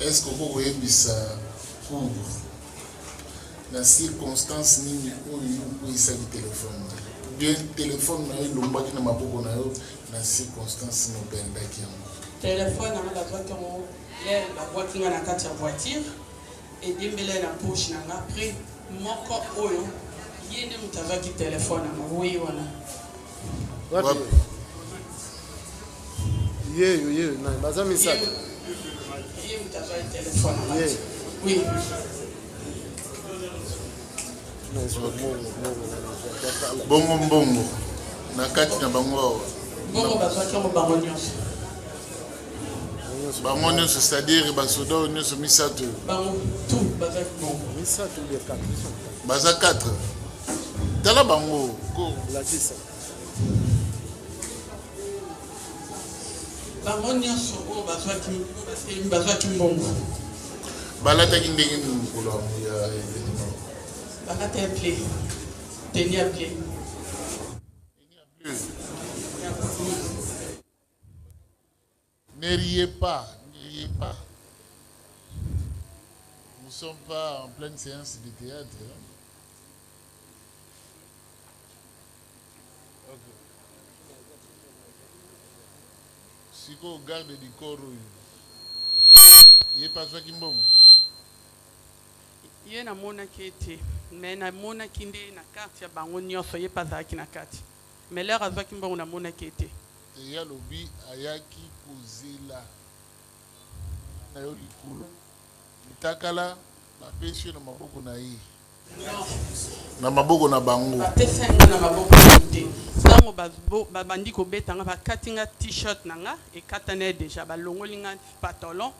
est-ce que vous voyez ça pour la circonstance ni où il s'agit de téléphone? Bien téléphone na ilomba qui na maboko na yo na circonstance no benda ki yango. Téléphone na la voiture comme la voiture na kati ya voiture et dembele na poche na après moko oyo yende mutavaki téléphone na oui wana. Yeah, na bazami ça. Yeye mutavaki téléphone na. Oui. Bongo na kati na bango bongo bazwaki yango bango nyonso bango nyonso c'est-à-dire basoda nyonso misato bango tout bazwaki bongo misato les 4 baza 4 tala bango ko la 10 bango nyonso oyo bazwaki mbongo balataki ndenge nini mokolo ya bakata ya ple teni ya ple ne riez pas. Nous ne sommes pas en pleine séance de théâtre. Okay. Si vous regardez du corps, il n'y a pas ça qui me ye namonaki ete me namonaki nde na karte ya bango nyonso ye mpe azalaki na kati me lere azwaki mbongo namonaki ete eya lobi ayaki kozela na yo likolo litakala bapesi yo na maboko na ye na maboko na bango bapesi yango na maboko na te ntango babandi kobeta nga bakati nga t-shirt na nga ekatana deja balongoli nga pantalon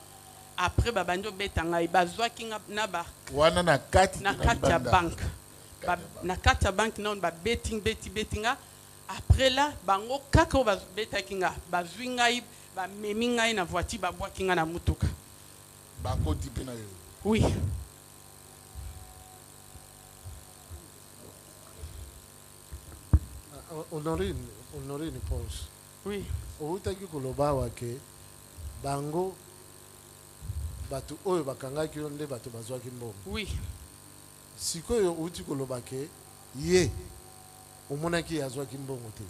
après babandi obeta ngai bazwaki nga na ba wana na kati ya banque na kati ya banque non ba beti nga après là bango kaka oyo babetaki nga bazwi ngai bamemi ngai na voiture babwaki nga na mutuka bakoti mpe na yo oui Honorine Ponce oui outaki koloba wake bango bato oyo bakangaki yo nde bato bazwaki mbongo oui sikoyo uti koloba ke ye omonaki azwaki mbongo te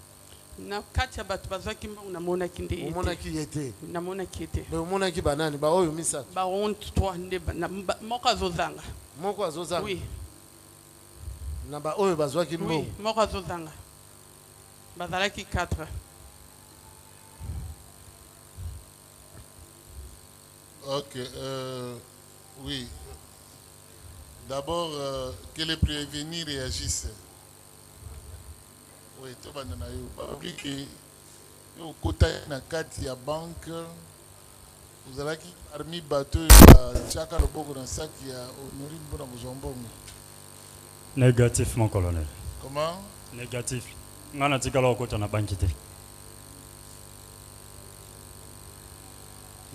na kati ya bato bazwaki mbongo namonaki nde ye omonaki ye te namonaki ye te me omonaki banani baoyo misato baonte 3 nde moko azozanga oui na baoyo bazwaki mbongo oui moko azozanga bazalaki 4. Ok, oui. D'abord, que les prévenus réagissent. Oui, tu vas dans la que au côté na kati ya banque, vous allez qui parmi bateau chaka le boko dans sac ya Honorine bona bozombongo. Négatif mon colonel. Comment? Négatif. Ngana tikala au côté na banque te.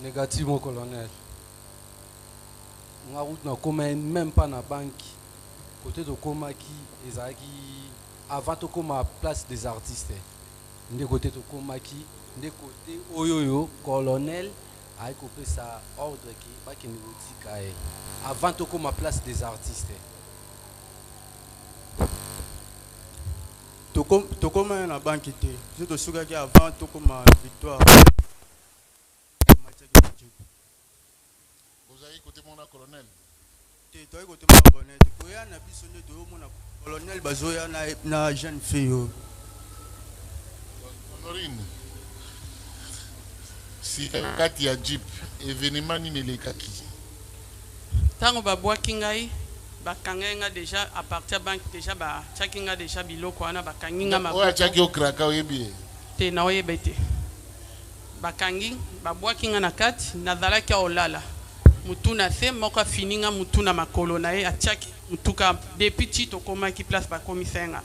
Négatif mon colonel. On route na koma même pas na banque. Côté de koma qui ezaki avant to koma place des artistes. Ndé côté de koma qui ndé côté oyoyo colonel a coupé sa ordre qui pas que niveau tikae. Avant to koma place des artistes. To koma na banque te. Je te souga qui avant to koma victoire. Vous avez côté mon colonel. Tu as côté mon colonel. Tu as un avis sonné de mon colonel Bazoya na jeune fille. Honorine. Si kati ya jeep événement ni lekaki. Tango babwaki ngai bakanga nga déjà à partir banque déjà ba chakinga déjà biloko wana bakanginga maboko. Oya chaki okraka oyebi. Te na oyebete. Bakangi babwaki nga na kati nazalaki olala. Mutuna se moka fininga mutuna makolo na ye atiaki mutuka depuis tito komaki place ba komisenga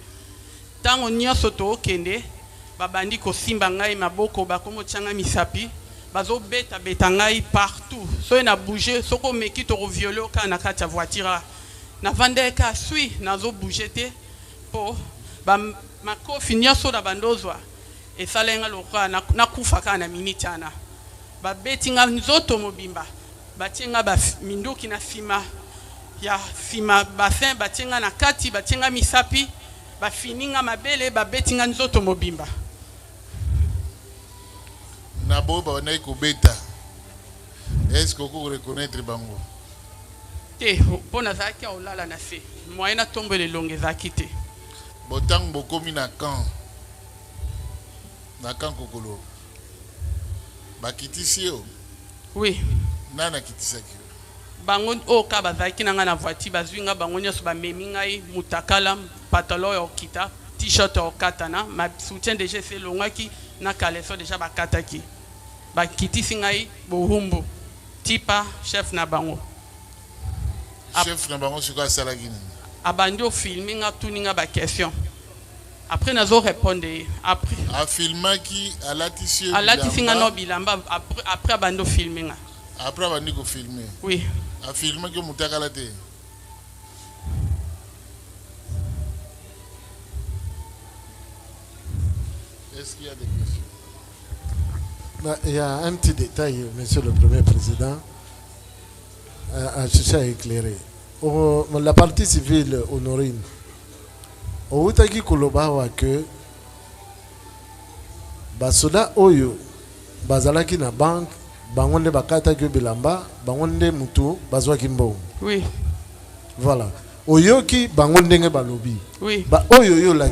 ntango nyonso tookende babandi kosimba ngai maboko bakomotianga misapi bazobeta ngai partout soki na bouge soko omeki tokoviole okaa na kati ya voiture navandeka sui nazobouge te mpo makofi nyonso na bandozwa esalenga lokola nakufa kaka na miniti wana babeti nga nzoto mobimba batie nga minduki na nsima ya nsima basin batie nga na kati batie nga misapi bafini nga mabele babeti nga nzoto mobimba na bo babandaki kobeta est-ce que oko reconnaître bango te mpo nazalaki aolala na se moye na tombo elongo ezalaki te botango bokomi na camp kokolo bakitisi yo oui nani akitisaki yo bango oyo ka bazalaki na ngai na voiture bazwi nga bango nyonso bamemi ngai mutakala pantalon ya okita t-shirt ya okatana ma soutien déjà ese elongwaki na kaleso déjà bakataki bakitisi ngai bohumbu tipa chef na bango chef na bango sikoyo asalaki nini abandi ofilme nga tuni nga baquestion après nazo répondre après afilmaki alatisi nga no bilamba après abandi ofilme nga après abandi kofilme oui afilmaki omutakala te est-ce qu'il y a des questions? Il y a un petit détail, Monsieur le Premier Président, à chercher à éclairer. La partie civile honorine, au Outaki Kolobawa que Basoda Oyo, Bazalaki na banque, Bangonde Bakata Bilamba, Bangonde Mutu, Bazwa Kimbo. Oui. Voilà. Oyoki Bangonde Balobi. Oui. Ba Oyo la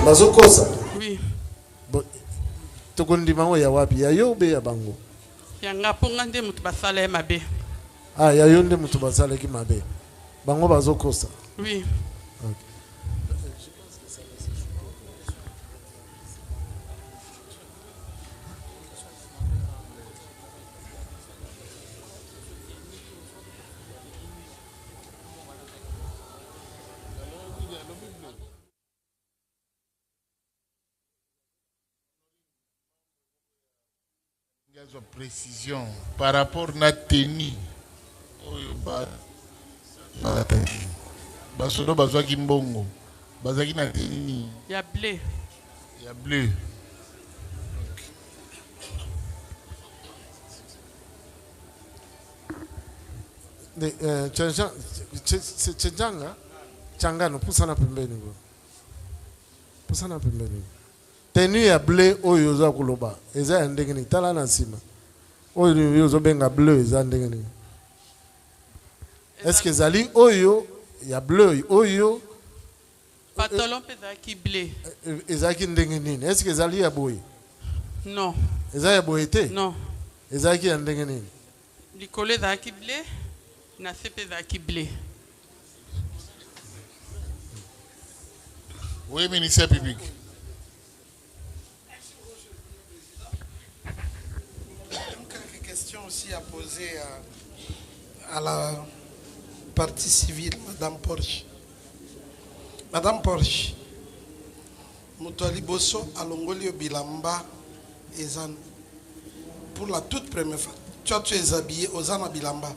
Bazokosa. Oui. Tokondi mango ya wapi ya yo be ya bango. Yanga ponga nde mutu basala mabe. Ah ya yo nde mutu basala ki mabe. Bango bazokosa. Oui. Okay. Précision par rapport à la tenue. Basodo bazwa kimbongo. Bazaki na tenue. Il y a bleu. Il y a bleu. Changa changano pusana pembeni go. Pusana pembeni. Tenue ya bleu oyo za kuloba eza ya ndenge ni tala na sima oyo yozo benga bleu eza ndenge ni est-ce que zali oyo ya bleu oyo pantalon peza ki bleu eza ki ndenge nini est-ce que zali ya boy non eza ya boy te non eza ki ya ndenge nini likolo eza ki bleu na se peza ki bleu. Oui, ministère public. Quelques questions aussi à poser à la partie civile, Madame Porsche. Madame Porsche, Moutouali Bosso, Alongolio Bilamba, Ezan. Pour la toute première fois, tu es habillé aux Zana Bilamba.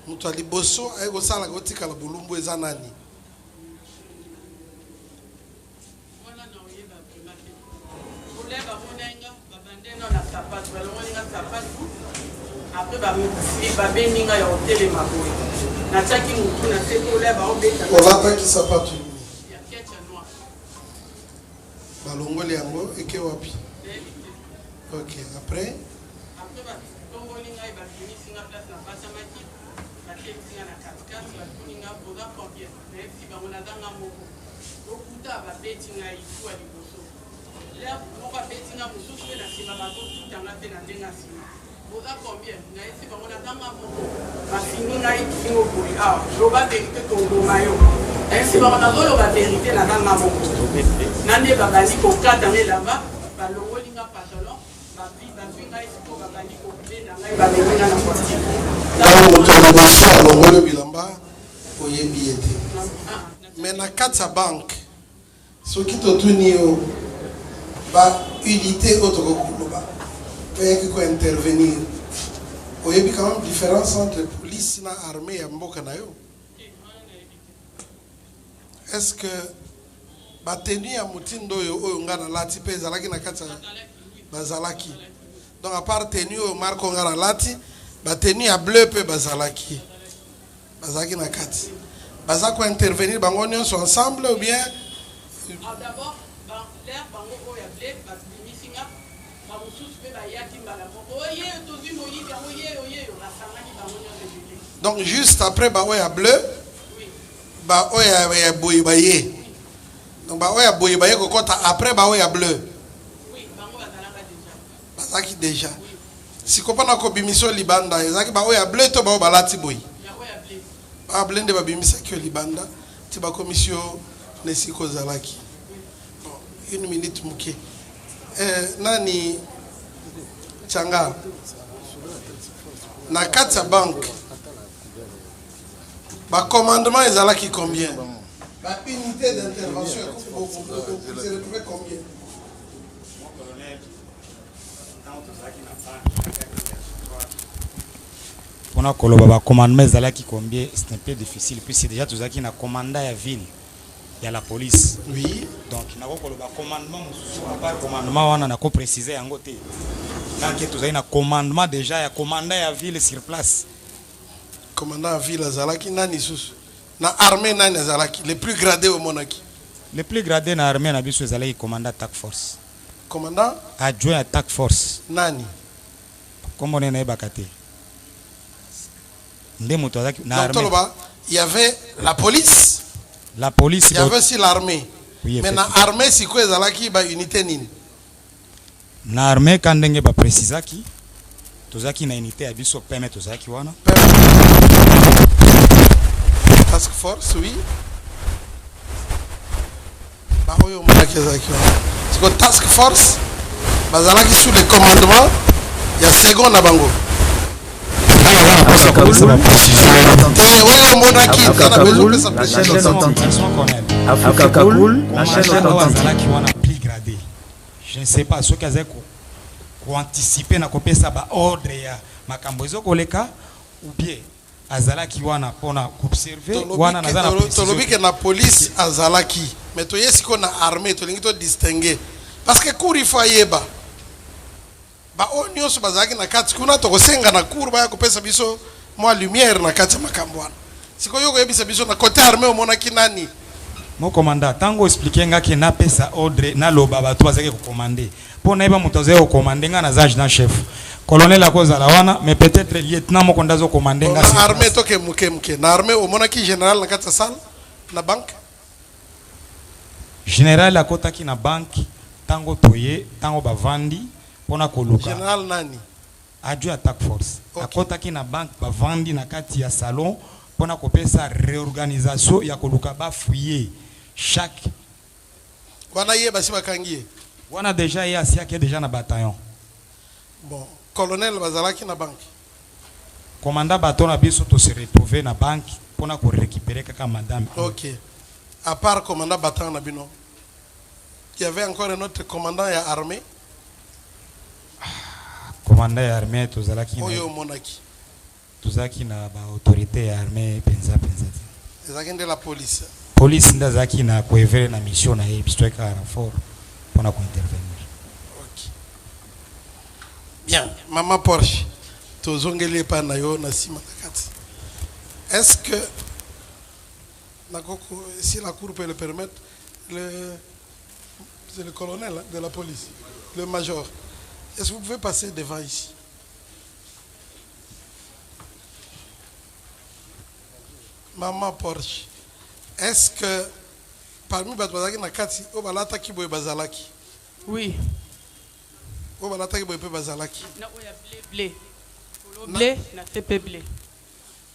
Moutouali Bosso, Aegosala Gotika la Boulumbo Ezanani. Après babenga ya hotel maboy na taki mutu na seko le ba obeta olata ki sapatu ya kecha noir balongoli yango eke wapi OK après ba tongolinga ba finisinga place na basamaki ba ketinga na katkati ba kuninga boga combien mais si ba mona danga moko okuta ba betinga ifu ali boso le moko betinga mususu na sima ba ko tutanga pe na ndenga sima. Vous avez combien? Si vous avez un fini, vous avez la vérité de vos maillots. Si vous avez la vérité, vous avez un peu de babani pour 4 années là-bas, vous avez un pantalon, vous avez un peu de Mais na kati ya banque soki totuni yo ba unité autre koloba oyaki ko intervenir oyebi quand même différence entre police na armée ya mboka na yo. Est-ce que batenu ya mutindo oyo oyo nga na lati pe ezalaki na kati ya bazalaki donc à part tenu oyo marko nga na lati batenu ya bleu pe bazalaki na kati baza ko intervenir bango nyonso ensemble ou bien d'abord l'air bango oyo ya bleu bamisinga bamosusu mpe bayaki mbala moko oye tozwi moyibi yango oye basangani bango nyonso. Donc juste après ba oyo ya bleu ba oyo ya boye baye donc ba oyo ya boye baye kokota après ba oyo ya bleu bazaki déjà sikopana ko bimiso libanda ezaki ba oyo ya bleu to ba oyo balati boye ba bleu nde ba bimisaki libanda ti ba commission nesiko zalaki. Bon, une minute muke nani changa na kati ya banque ba commandement ezalaki combien? Ba unité d'intervention vous avez retrouvé combien? Pour nous, le commandement est combien, c'est un peu difficile. Puis c'est déjà tout ça qui est commandant à la ville, il y a la police. Oui. Donc, il y a le commandement, à part le commandement, on a précisé en côté. Tant que tout ça, il y a un commandement déjà, il y a commandant à la ville sur place. Commandant à la ville, Zalaki, nani sous. Na armée, nani Zalaki, les plus gradés au Monaki. Les plus gradés dans l'armée, na biso Zalaki, commandant attaque force. Commandant adjoint attaque force. Nani? Comment on est bakate? Il y avait la police. La police. Il y avait aussi l'armée. Oui, mais dans l'armée, c'est quoi une unité nini? Dans l'armée, quand on a précisé qui, tout ça qui a une unité, il faut permettre tout ça qui wana. Task force, oui. C'est que task force, bazalaki sous le commandement, il y a second na bango. Je ne sais pas ce qu'ils ont anticipé na kopesa ba ordre ya makambo ezo koleka ou bien azalaki wana pona observer wana nazana tolobi ke na police azalaki mais to yesiko na armée to lingi to distinguer parce que cour faut yeba ba onyo so bazaki na kati kuna to kosenga na cour ba ya kopesa biso moi lumière na kati makambo wana siko yoko yebisa biso na côté armée o mona kinani mon commandant tango expliquer nga ke na pesa ordre na loba ba to bazaki ko commander pona iba mutoze ko commander nga na adjudant chef colonel a cause la wana mais peut-être lieutenant mo kondazo commander nga na armée to ke muke na armée o mona ki général na kati salle na banque général a kota ki na banque tango toye tango bavandi pona koluka général nani adjoint attaque force akota ki na banque bavandi na kati ya salon pona kopesa réorganisation ya koluka ba fouiller chaque wana ye basi bakangie wana déjà ye asiaki déjà na bataillon. Bon colonel bazalaki na banque commandant bateau na biso to se retrouver na banque pona ko récupérer kaka madame. OK. À part commandant bataillon na bino, il y avait encore un autre commandant ya armée. Commandant ya armée to zalaki oyo monaki. To zaki na ba autorité ya armée penza. Ezaki de la police. Police ndazaki na koevere na mission na ye biso ka renfort pona ko intervenir. OK. Bien, maman Porsche. Tozongeli pa na yo na sima nakati. Est-ce que si la cour peut le permettre, c'est le colonel de la police, le major. Est-ce que vous pouvez passer devant ici? Maman Porsche, est-ce que parmi Batwazaki Nakati, Obalata Kiboy Bazalaki? Oui. Obalata Kiboy Bazalaki? Non, il y a blé. Blé, na CP blé.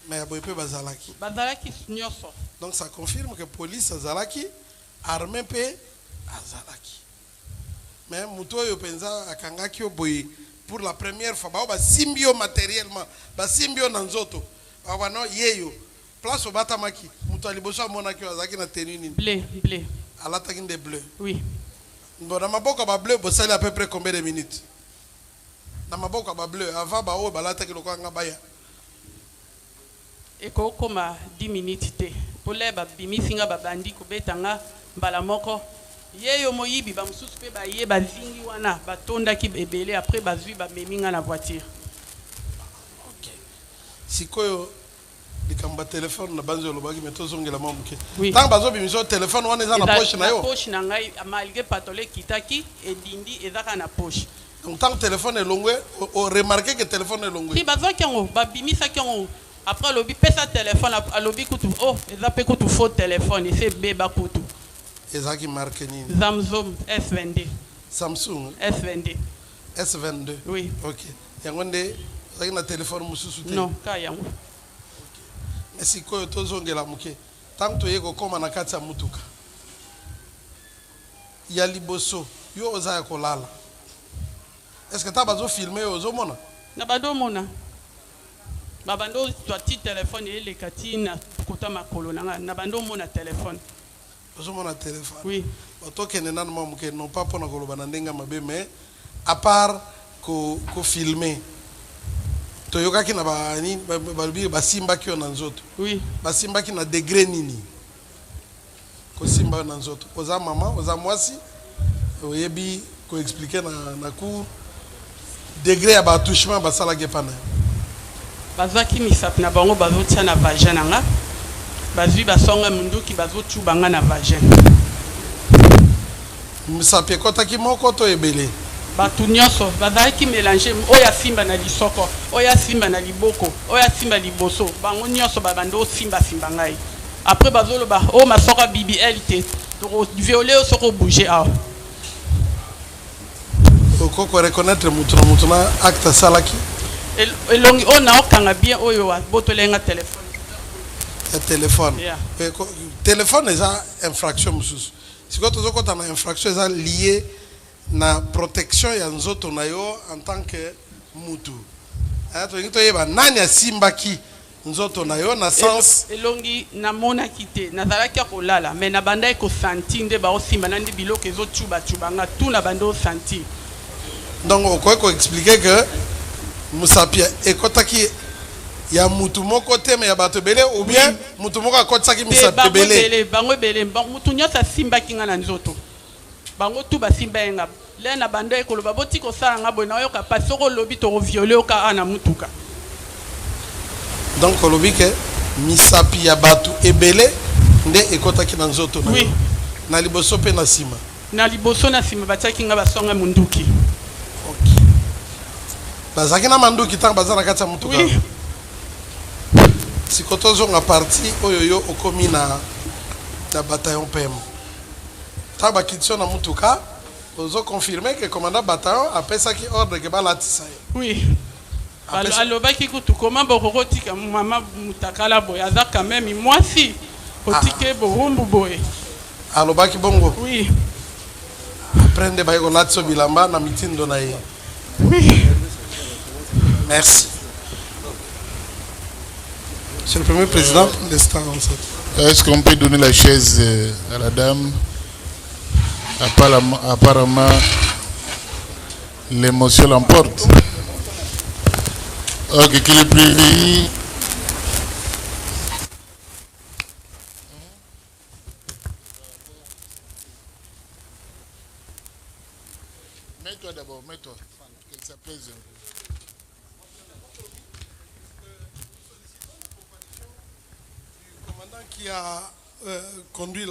Mais il y a Bazalaki. Bazalaki nyoso. Donc ça confirme que la police Azalaki, armée pe Azalaki. Mais Muto yo penza akangaki yo boy pour la première fois ba simbio matériellement ba simbio na nzoto ba no yeyo place obatamaki muto aliboso amona ki azaki na tenue nini bleu alataki de bleu oui bon na maboko ba bleu bo sali à peu près combien de minutes na maboko ba bleu avant ba o balataki lokanga baya ekokoma 10 minutes te pole babimisinga babandi kobetanga mbala moko yeyo moyibi bamususu pe baye bazingi wana batondaki ebele après bazwi bameminga na voiture. OK sikoyo likamba téléphone na banzo lobaki metozongela mamuke tant bazo bimiso téléphone wana eza na poche na yo poche na ngai malgré patole kitaki edindi ezaka na poche donc tant téléphone elongwe o remarquer que téléphone elongwe si bazoki yango babimisa yango après lobi pesa téléphone alobi kutu oh eza pe kutu faux téléphone ese beba kutu ezaki marque nini Samsung S22 Samsung S22 S22 oui OK yango nde ezaki na téléphone mususu te non ka yango mais sikoyo tozongela muke tant toye kokoma na kati ya mutuka ya liboso yo oza ya kolala est-ce que ta bazo filmer yo ozomona na bado mona babando twati téléphone elekati na kota makolo na bando mona téléphone ozomona téléphone oui otokende nanu mamuke non pas pona koloba na ndenga mabe mais à part ko filmer toyokaki na bani balobi basimbaki yo na nzoto oui basimbaki na degré nini kosimba na nzoto oza mama oza mwasi oyebi ko expliquer na cour degré ya batouchement basalaki pana bazwaki misapi na bango bazotia na vagin nanga bazwi basonga munduki bazotubanga na vagin misapi ekotaki moko to ebele batu nyonso bazalaki mélange oya simba na lisoko oya simba na liboko oya simba liboso bango nyonso babando simba ngai après bazoloba o masoka BBL te to violer soko bouger awa okoko reconnaître mutu na acte salaki elongi o na okanga bien oyo botolenga téléphone ya téléphone yeah. Téléphone eza infraction mususu siko tozokota na infraction eza lié na protection ya nzoto na yo en tant que mutu tolingi toyeba nani asimbaki nzoto na yo na sens elongi namonaki te nazalaki kolala mais na banda ekosanti nde baosimba na ndi biloko ezocuba-cubanga tu na banda osanti donc okoki koexplike que musapia ekotaki ya mutu moko te me ya bato ebele ou bien mutu moko akotisaki misapi ebele bango ebele mutu nyonso asimbaki nga na nzoto bango tu basimba yenga le na banda ekoloba boti kosala nga boye nayoka pasi soko olobi tokoviole oka ana mutuka donc olobi ke misapi ya bato ebele nde ekotaki na nzoto na yo na liboso mpe na nsima na liboso na nsima batiaki nga basonga munduki bazalaki na manduki ntango baza na kati ya mutuka siko tozonga parti oyo yo okomi na bataillon PM ntango bakitio na mutuka ozoconfirme ke commandant bataillon apesaki ordre ke balatisa ye oui alobaki kutu koma bokokotika mama mutakala boye aza quand même mwasi otike borumbu boye alobaki bongo oui après nde baye kolatisa bilamba na mitindo na ye oui merci. Monsieur le Premier Président, pour l'instant, est-ce qu'on peut donner la chaise à la dame? Apparemment, l'émotion l'emporte. Ok, qu'il est privé. Mets-toi d'abord, mets-toi. Qu'elle s'apaise. Qui a conduit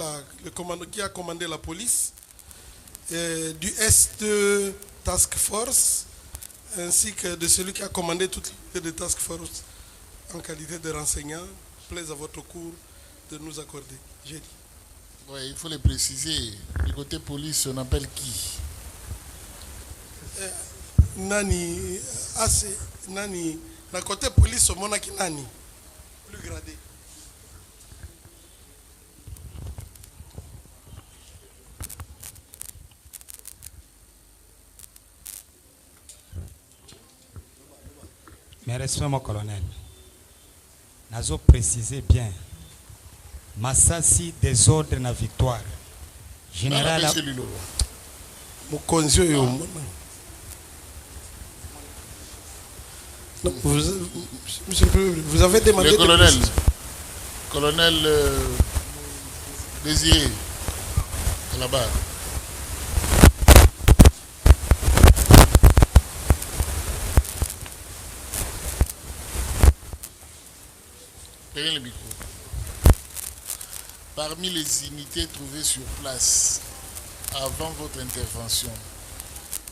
qui a commandé la police, du S2 Task Force, ainsi que de celui qui a commandé toute l'unité de Task Force en qualité de renseignant, plaise à votre cours de nous accorder. J'ai dit. Oui, il faut le préciser. Du côté police, on appelle qui? Nani, Nani, la côté police, on a qui Nani, plus gradé. Mes respects, mon colonel. Nazo préciser bien. Massassi désordre na victoire. Général. Vous avez demandé. Le colonel. Colonel Désiré. Là-bas. Prenez le micro. Parmi les unités trouvées sur place avant votre intervention,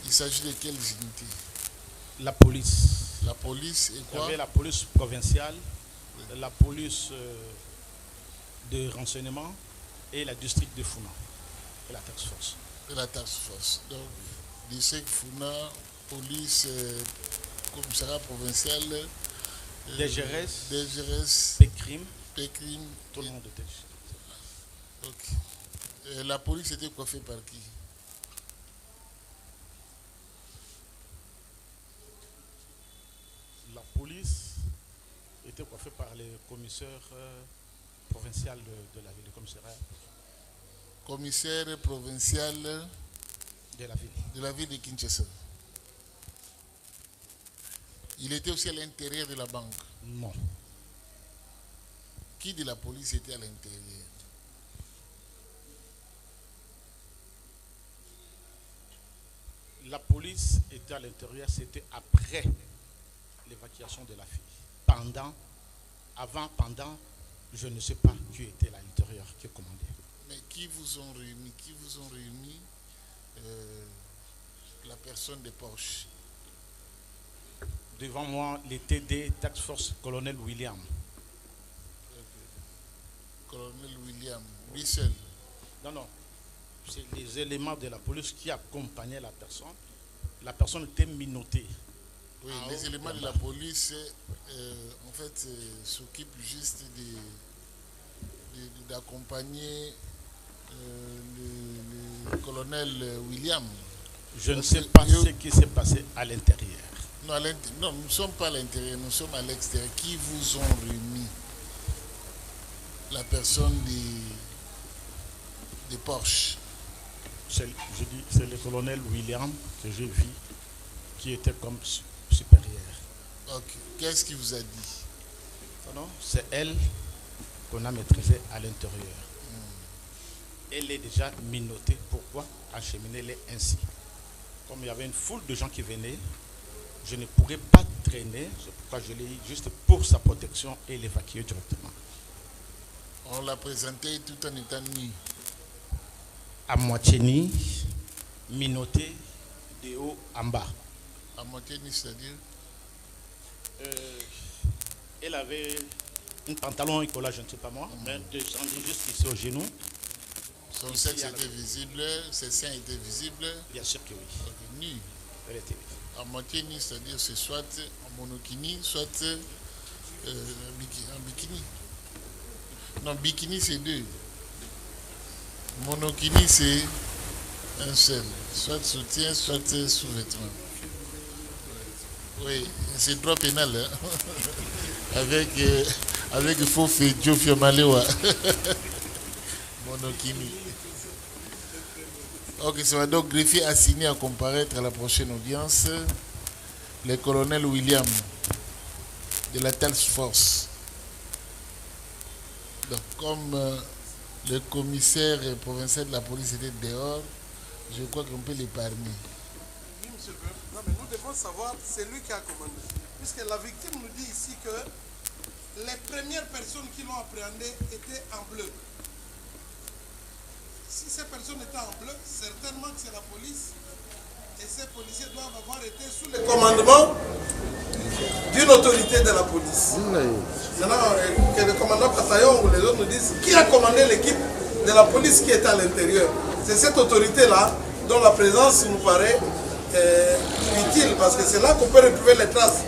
il s'agit de quelles unités? La police. La police et quoi? Il y avait la police provinciale, la police de renseignement et la district de Funa et la task force. Et la task force. Donc, district Funa, police, commissariat provincial, DGRS, PCRIM, tout le monde était. Ok. La police était coiffée par qui? La police était coiffée par les commissaires provinciaux de la ville, le commissariat. Commissaire provincial de la ville de Kinshasa. Il était aussi à l'intérieur de la banque? Non. Qui de la police était à l'intérieur? La police était à l'intérieur, c'était après l'évacuation de la fille. Pendant, je ne sais pas qui était à l'intérieur, qui commandait. Mais qui vous ont réuni? La personne de Porsche. Devant moi, les TD, Task Force, colonel William. Colonel William, lui seul? Non. C'est les éléments de la police qui accompagnaient la personne. La personne était minottée. Oui, les éléments de la police, en fait, s'occupent juste d'accompagner le colonel William. Je ne sais pas ce qui s'est passé à l'intérieur. Non, nous ne sommes pas à l'intérieur, nous sommes à l'extérieur. Qui vous ont remis la personne des Porsche? C'est le colonel William que j'ai vu qui était comme supérieur. Ok. Qu'est-ce qu'il vous a dit? Non, c'est elle qu'on a maîtrisée à l'intérieur. Elle est déjà minottée. Pourquoi acheminer-les ainsi? Comme il y avait une foule de gens qui venaient, je ne pourrais pas traîner. C'est pourquoi je l'ai juste pour sa protection et l'évacuer directement. On l'a présenté tout en étant nu. À moitié nu, minotté de haut en bas. À moitié nu, c'est-à-dire? Elle avait un pantalon et collant, je ne sais pas moi, mais descendu jusqu'ici au genou. Son sexe était visible, ses seins étaient visibles? Bien sûr que oui. Okay, nu. Elle était à moitié nu, c'est-à-dire c'est soit en monokini, soit en bikini. Non, bikini c'est deux. Monokini c'est un seul. Soit soutien, soit sous-vêtement. Oui, c'est droit pénal. Hein? avec faux fait Diofio Malewa. Monokini. Ok, ça va donc greffier assigné à comparaître à la prochaine audience le colonel William de la Task Force. Donc, comme le commissaire provincial de la police était dehors, je crois qu'on peut l'épargner. Oui, monsieur le président. Non, mais nous devons savoir, c'est lui qui a commandé. Puisque la victime nous dit ici que les premières personnes qui l'ont appréhendé étaient en bleu. Si ces personnes étaient en bleu, certainement que c'est la police. Et ces policiers doivent avoir été sous le commandement d'une autorité de la police. Maintenant, que le commandant Bataillon ou les autres nous disent qui a commandé l'équipe de la police qui était à l'intérieur. C'est cette autorité-là dont la présence nous paraît utile parce que c'est là qu'on peut retrouver les traces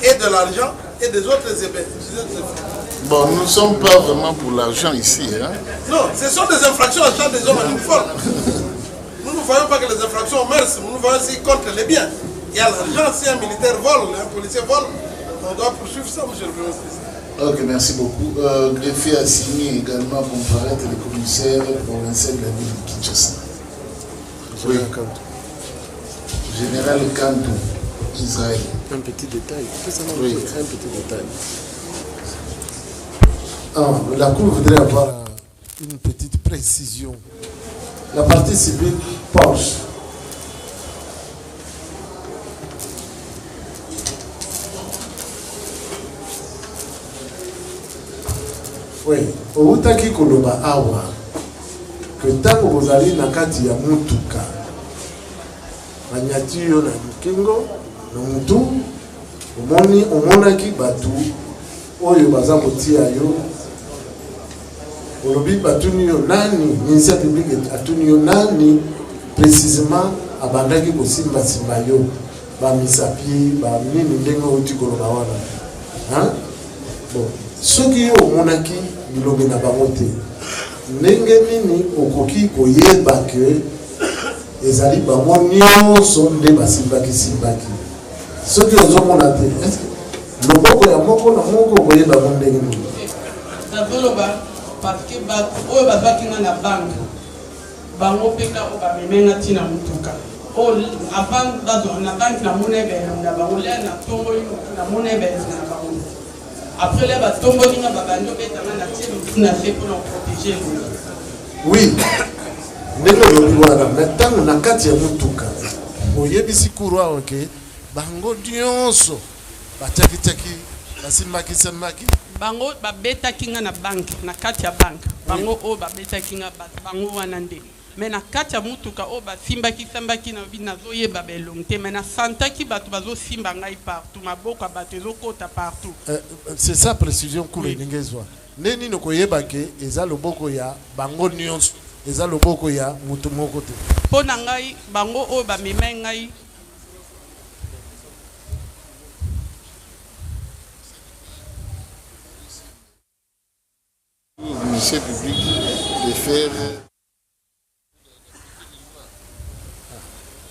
et de l'argent et des autres effets. Bon, nous ne sommes pas vraiment pour l'argent ici. Hein? Non, ce sont des infractions à charge des hommes en uniforme. Nous ne voyons pas que les infractions au mœurs, nous voyons aussi contre les biens. Il y a l'argent, si un militaire vole, un policier vole, On doit poursuivre ça, monsieur le Premier président. Ok, merci beaucoup. Greffier a signé également à comparaître le commissaire provincial de la ville de Kinshasa. Oui. Général Kantou, Israël. Un petit détail. Oui. Un petit détail. La Cour voudrait avoir une petite précision. La partie civile Porsche. Oui, outaki koloba awa que ntango bozali na kati ya mutuka banyati yo na kingo na mutu omonaki bato oyo baza kotia yo olobi batuni yo nani ministère public atuni yo nani précisément abandaki kosimbasimba yo bamisapi banini ndenge outi koloba wana bon soki yo omonaki bilobe na bango te ndenge nini okoki koyeba ke ezali bango nyonso nde basimbaki soki ozomona te loboko ya moko na moko koyeba bango ndenge nini nazoloba parce que oyo bazwaki nga na banke bango mpe ka oyo bamemenga ntina motuka oyo na banke namona ebele na bango le na tomboli namona ebele na bango après là batomboli nga babandi obetanga na tie motu na se mpona koprotege oui ndenge olobi wana me ntango na kati ya motuka oyebisi kuru awa ke bango nyonso batiakitiaki basimbaki bango babetaki nga na banke na kati ya banke bango oyo babetaki nga bango wana nde me na kati ya motuka oyo basimbaki na bi nazoyeba belongi te me nasantaki bato bazosimba ngai partout maboko ya bato ezokota partout. C'est ça précision kuru elingi ezwa nde nini koyeba ke eza loboko ya bango nyonso eza loboko ya motu moko te mpo na ngai bango oyo bamemai ngai Ministère public de faire.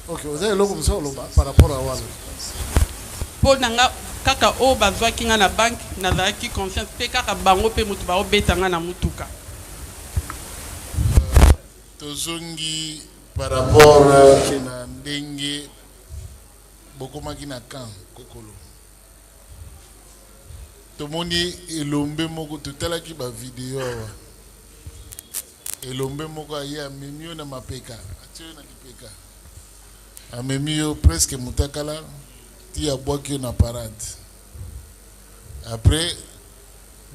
Ok, vous avez l'eau par rapport à Walla. Pour nanga kaka o bazwaki nga na banque nazalaki confiance pe kaka bango pe mutu ba obetanga na mutuka. Tozongi par rapport na ndenge bokomaki na kan kokolo. Tomoni elombe moko totalaki ba video awa. Elombe moko aya memio na mapeka. Atio na lipeka. Amemio presque mutakala ti abwaki na parade. Après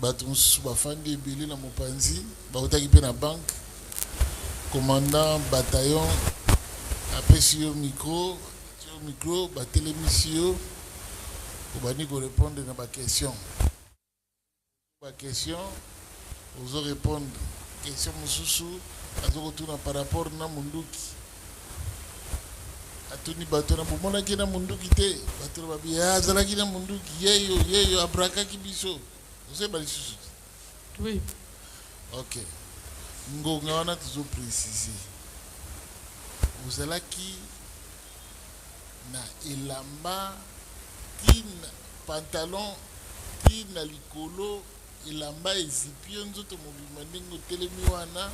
bato mususu bafandi ebele na mopanzi bautaki pe na banque. Commandant bataillon apesi yo micro batelemisi yo obani ko répondre na ba question. Ba question ozo répondre question mususu azoko tuna par rapport na munduki. Atuni bato na bomona ki na munduki te bato ba bi azalaki na munduki yeyo abraka ki biso. Ozo ba lisusu. Oui. OK. Ngonga wana tuzo préciser. Vous allez qui na elamba tina pantalon tina likolo elamba ezipio nzoto mobima ndenge telemi wana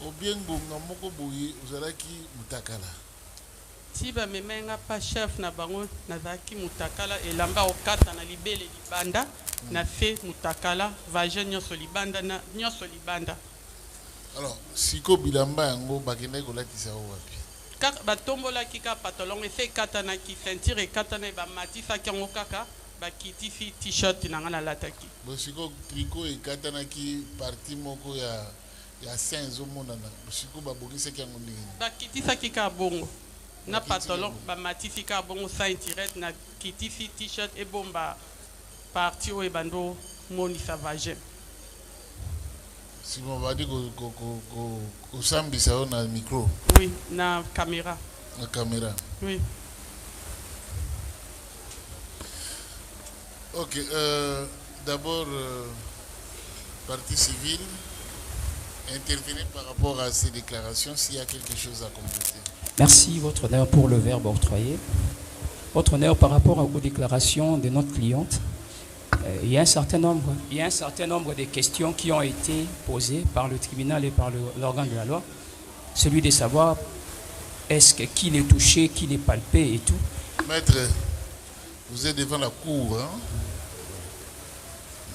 obiengonga moko boye ozalaki mutakala ti bamemenga pa chef na bango nazalaki mutakala elamba okata na libele libanda na se mutakala vagin nyonso libanda na nyonso libanda. Alors siko bilamba yango bakende kolatisa wapi kaka batombolaki ka pantalon ese ekatanaki ceinture ekatana bamatisaki yango kaka bakitisi t-shirt na nga nalataki bosiko tricot ekatanaki parti moko ya sein ezomonana bosiko babongisaki yango ndenge bakitisaki ka bongo na pantalon bamatisi ka bongo ceinture na kitisi t-shirt ebomba parti oyo ebando monisa vagin. Si on va dire qu'au sambisa on a un micro. Oui, na caméra. La caméra. Oui. Ok. D'abord, partie civile, intervenez par rapport à ces déclarations s'il y a quelque chose à compléter. Merci, Votre Honneur, pour le verbe octroyé. Votre honneur, par rapport aux déclarations de notre cliente, il y a un certain nombre de questions qui ont été posées par le tribunal et par l'organe de la loi. Celui de savoir est-ce que qui l'est touché, qui l'est palpé et tout. Maître, vous êtes devant la cour, hein?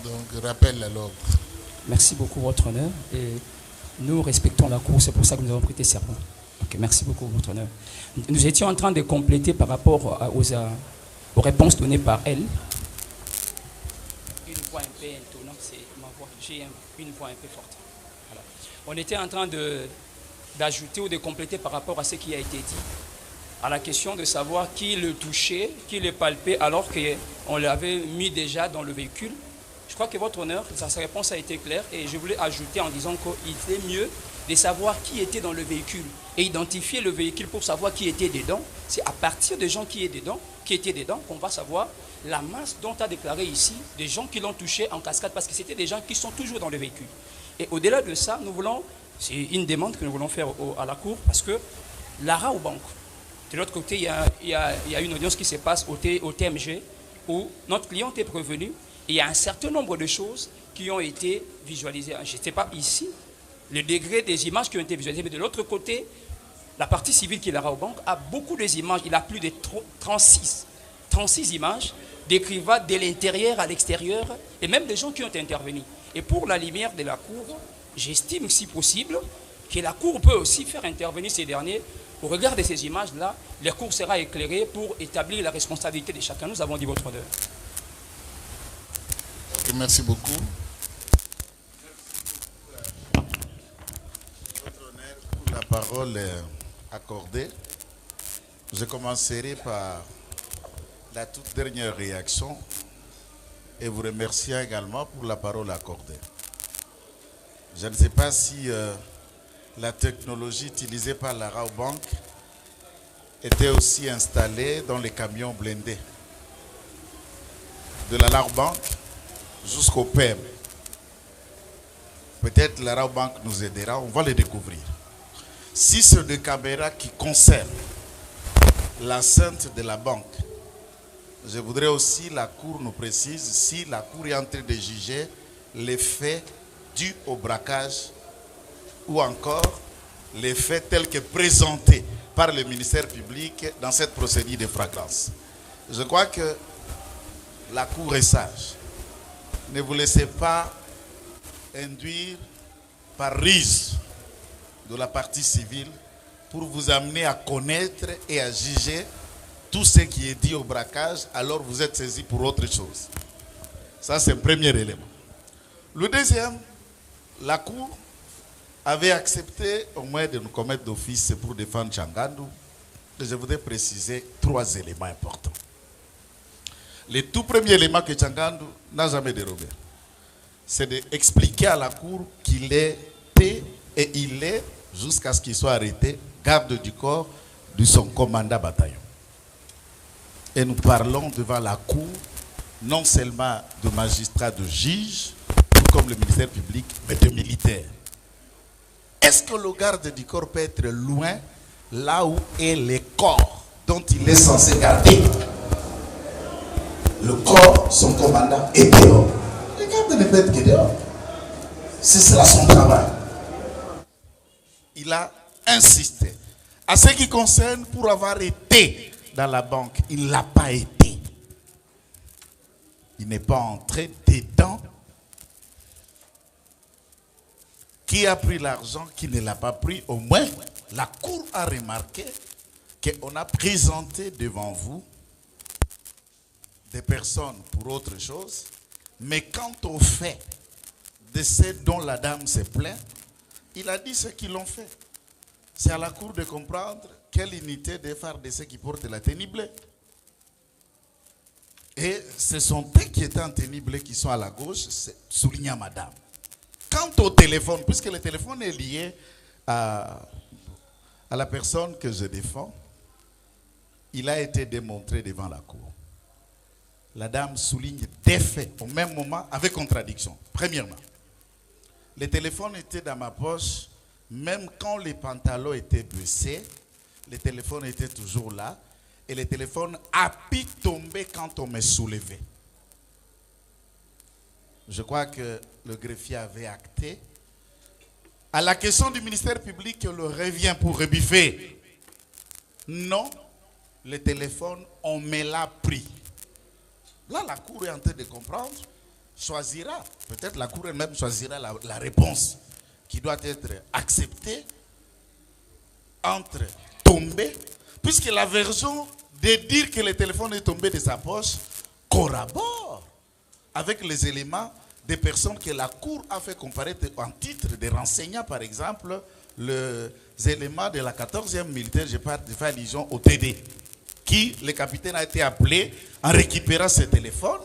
Donc rappel à l'ordre. Merci beaucoup, votre honneur. Et nous respectons la cour, c'est pour ça que nous avons prêté serment. Ok, merci beaucoup, votre honneur. Nous étions en train de compléter par rapport aux réponses données par elle. Une voix un peu étonnante, c'est ma voix. J'ai une voix un peu forte. Voilà. On était en train d'ajouter ou de compléter par rapport à ce qui a été dit, à la question de savoir qui le touchait, qui le palpait, alors qu'on l'avait mis déjà dans le véhicule. Je crois que votre honneur, sa réponse a été claire et je voulais ajouter en disant qu'il était mieux de savoir qui était dans le véhicule et identifier le véhicule pour savoir qui était dedans. C'est à partir des gens qui étaient dedans qu'on va savoir la masse dont a déclaré ici des gens qui l'ont touché en cascade parce que c'était des gens qui sont toujours dans le véhicule. Et au-delà de ça, nous voulons, c'est une demande que nous voulons faire à la Cour parce que l'ARA au banque, de l'autre côté, il y a une audience qui se passe au TMG où notre client est prévenu. Il y a un certain nombre de choses qui ont été visualisées. Je ne sais pas ici le degré des images qui ont été visualisées, mais de l'autre côté, la partie civile qui est là au banque a beaucoup d'images. Il a plus de 36 images décrivant de l'intérieur à l'extérieur et même des gens qui ont intervenu. Et pour la lumière de la Cour, j'estime si possible que la Cour peut aussi faire intervenir ces derniers. Au regard de ces images-là, la Cour sera éclairée pour établir la responsabilité de chacun. Nous avons dit votre honneur. Merci beaucoup. Votre honneur, pour la parole accordée, je commencerai par la toute dernière réaction et vous remercier également pour la parole accordée. Je ne sais pas si la technologie utilisée par la Raobank était aussi installée dans les camions blindés de la Raobank jusqu'au PM. Peut-être la Raobank nous aidera, on va le découvrir. Si c'est des caméras qui concernent l'enceinte de la banque, je voudrais aussi la Cour nous précise si la Cour est en train de juger les faits dus au braquage ou encore les faits tels que présentés par le ministère public dans cette procédure de flagrance. Je crois que la Cour est sage. Ne vous laissez pas induire par ruse de la partie civile pour vous amener à connaître et à juger tout ce qui est dit au braquage, alors vous êtes saisi pour autre chose. Ça, c'est le premier élément. Le deuxième, la Cour avait accepté au moins de nous commettre d'office pour défendre Tchangandu. Je voudrais préciser 3 éléments importants. Le tout premier élément que Tchangandu n'a jamais dérobé, c'est d'expliquer à la Cour qu'il était et il est, jusqu'à ce qu'il soit arrêté, garde du corps de son commandant bataillon. Et nous parlons devant la Cour, non seulement de magistrats, de juges, comme le ministère public, mais de militaires. Est-ce que le garde du corps peut être loin, là où est le corps dont il est censé garder? Le corps, son commandant, est dehors. Le garde ne peut être que dehors. C'est cela son travail. Il a insisté. À ce qui concerne, pour avoir été dans la banque, il ne l'a pas été. Il n'est pas entré dedans. Qui a pris l'argent, qui ne l'a pas pris, au moins la Cour a remarqué qu'on a présenté devant vous des personnes pour autre chose, mais quant au fait de ce dont la dame se plaint, il a dit ce qu'ils l'ont fait. C'est à la Cour de comprendre quelle unité des phares de ceux qui portent la tenue bleue. Et ce sont eux qui étaient en tenue bleue qui sont à la gauche, soulignant madame. Quant au téléphone, puisque le téléphone est lié à la personne que je défends, il a été démontré devant la Cour. La dame souligne des faits au même moment avec contradiction. Premièrement, le téléphone était dans ma poche, même quand les pantalons étaient baissés, le téléphone était toujours là. et le téléphone a pu tomber quand on me soulevait. Je crois que le greffier avait acté. À la question du ministère public, on le revient pour rebiffer. Non, le téléphone, on me l'a pris. Là, la Cour est en train de comprendre, choisira, peut-être la Cour elle-même choisira la réponse qui doit être acceptée entre tomber, puisque la version de dire que le téléphone est tombé de sa poche corrobore avec les éléments des personnes que la Cour a fait comparaître en titre de renseignants, par exemple, les éléments de la 14e militaire, je fais allusion au TD, qui, le capitaine a été appelé en récupérant ce téléphone.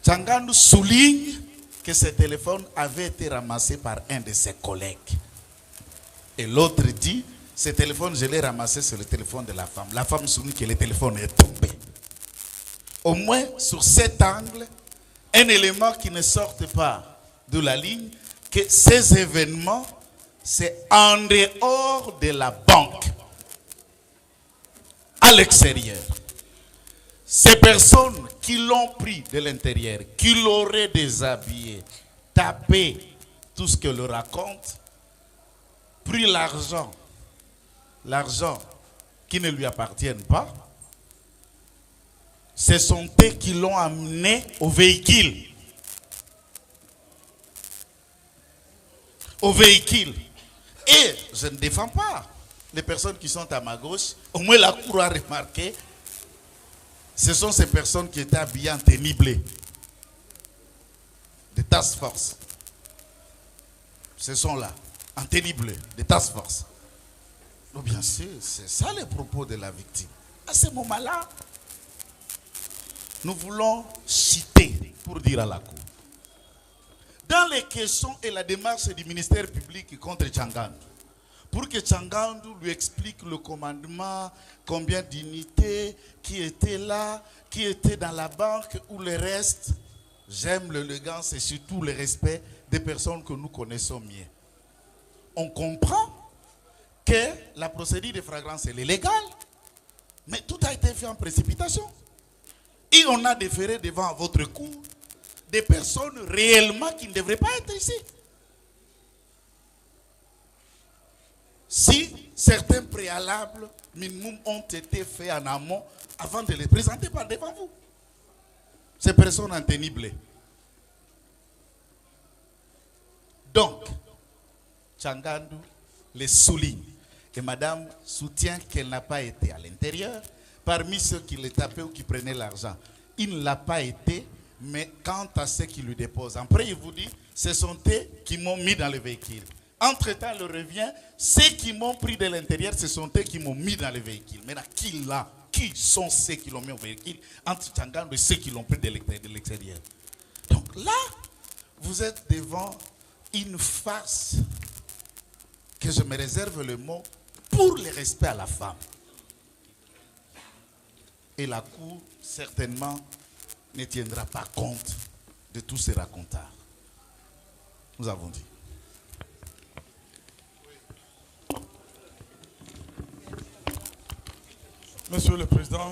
Tchangandou souligne que ce téléphone avait été ramassé par un de ses collègues. Et l'autre dit, ce téléphone, je l'ai ramassé sur le téléphone de la femme. La femme souligne que le téléphone est tombé. Au moins, sur cet angle, un élément qui ne sorte pas de la ligne, que ces événements, c'est en dehors de la banque, à l'extérieur. Ces personnes qui l'ont pris de l'intérieur, qui l'auraient déshabillé, tapé tout ce qu'elle leur raconte, pris l'argent qui ne lui appartient pas, ce sont eux qui l'ont amené au véhicule. Au véhicule. Et je ne défends pas les personnes qui sont à ma gauche. Au moins la Cour a remarqué, ce sont ces personnes qui étaient habillées en tenue bleue. Des task force. Ce sont là, en tenue bleue, des task force. Donc bien sûr, c'est ça le propos de la victime. À ce moment-là, nous voulons citer pour dire à la Cour. Dans les questions et la démarche du ministère public contre Tchangandou, pour que Tchangandou lui explique le commandement, combien d'unités, qui étaient là, qui étaient dans la banque ou le reste, j'aime l'élégance et surtout le respect des personnes que nous connaissons mieux. On comprend que la procédure de flagrance est légale, mais tout a été fait en précipitation. Et on a déféré devant votre cour des personnes réellement qui ne devraient pas être ici. Si certains préalables minimum ont été faits en amont avant de les présenter par devant vous. Ces personnes en tenue bleue. Donc, Tchangandou les souligne. Et madame soutient qu'elle n'a pas été à l'intérieur. Parmi ceux qui les tapaient ou qui prenaient l'argent, il ne l'a pas été, mais quant à ceux qui lui déposent, après il vous dit, ce sont eux qui m'ont mis dans le véhicule. Entre-temps, il revient, ceux qui m'ont pris de l'intérieur, ce sont eux qui m'ont mis dans le véhicule. Maintenant, qui sont ceux qui l'ont mis au véhicule entre Tchangandou et ceux qui l'ont pris de l'extérieur? Donc là, vous êtes devant une farce que je me réserve le mot pour le respect à la femme. Et la Cour, certainement, ne tiendra pas compte de tous ces racontards. Nous avons dit. Monsieur le Président,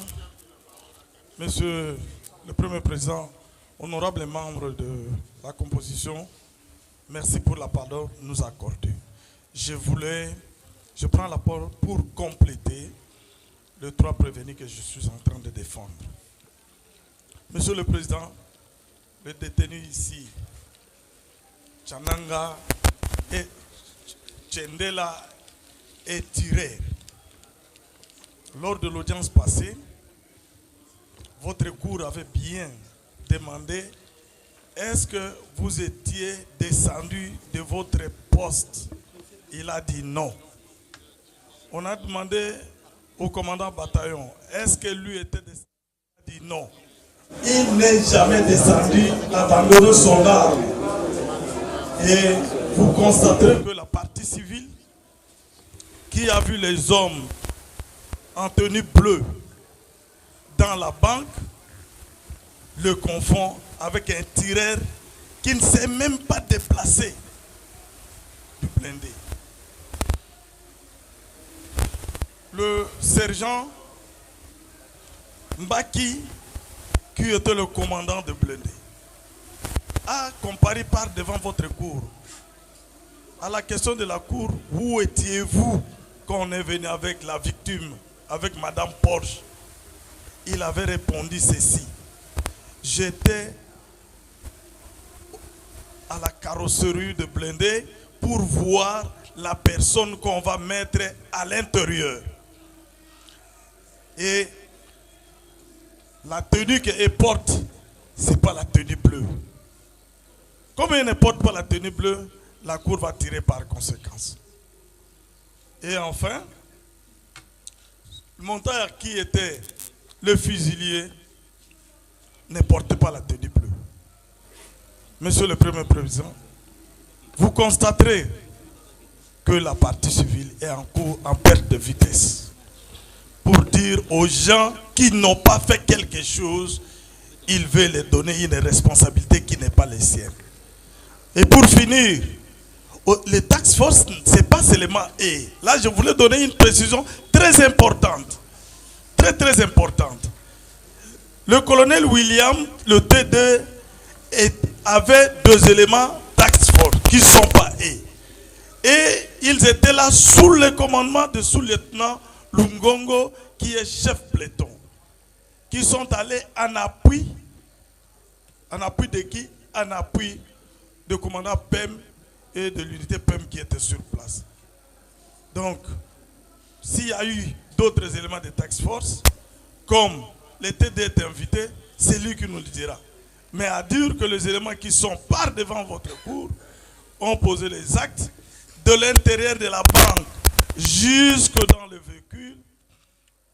Monsieur le Premier Président, honorables membres de la composition, merci pour la parole nous accorder. Je prends la parole pour compléter les trois prévenus que je suis en train de défendre. Monsieur le Président, les détenus ici, Tchananga et Tchendela et Tirer, lors de l'audience passée, votre cour avait bien demandé est-ce que vous étiez descendu de votre poste? Il a dit non. On a demandé au commandant bataillon, est-ce que lui était descendu? Il a dit non. Il n'est jamais descendu à abandonner son arme. Et vous constaterez que la partie civile qui a vu les hommes en tenue bleue dans la banque le confond avec un tireur qui ne s'est même pas déplacé du blindé. Le sergent Mbaki, qui était le commandant de blindé, a comparé par devant votre cour. À la question de la cour, où étiez-vous quand on est venu avec la victime, avec Madame Porsche? Il avait répondu ceci: j'étais à la carrosserie de blindé pour voir la personne qu'on va mettre à l'intérieur. Et la tenue qu'elle porte, ce n'est pas la tenue bleue. Comme elle ne porte pas la tenue bleue, la cour va tirer par conséquence. Et enfin, le monteur qui était le fusilier ne portait pas la tenue bleue. Monsieur le Premier Président, vous constaterez que la partie civile est en cours en perte de vitesse. Pour dire aux gens qui n'ont pas fait quelque chose, il veut les donner une responsabilité qui n'est pas les siennes. Et pour finir, les task force, ce n'est pas seulement eux. Là, je voulais donner une précision très importante. Très importante. Le colonel William, le T2, avait 2 éléments task force qui ne sont pas eux. Et ils étaient là sous le commandement de sous-lieutenant Lungongo, qui est chef peloton, qui sont allés en appui de qui? En appui du commandant PEM et de l'unité PEM qui était sur place. Donc, s'il y a eu d'autres éléments de task force, comme le TD est invité, c'est lui qui nous le dira. Mais à dire que les éléments qui sont par devant votre cour ont posé les actes de l'intérieur de la banque jusque dans le véhicule,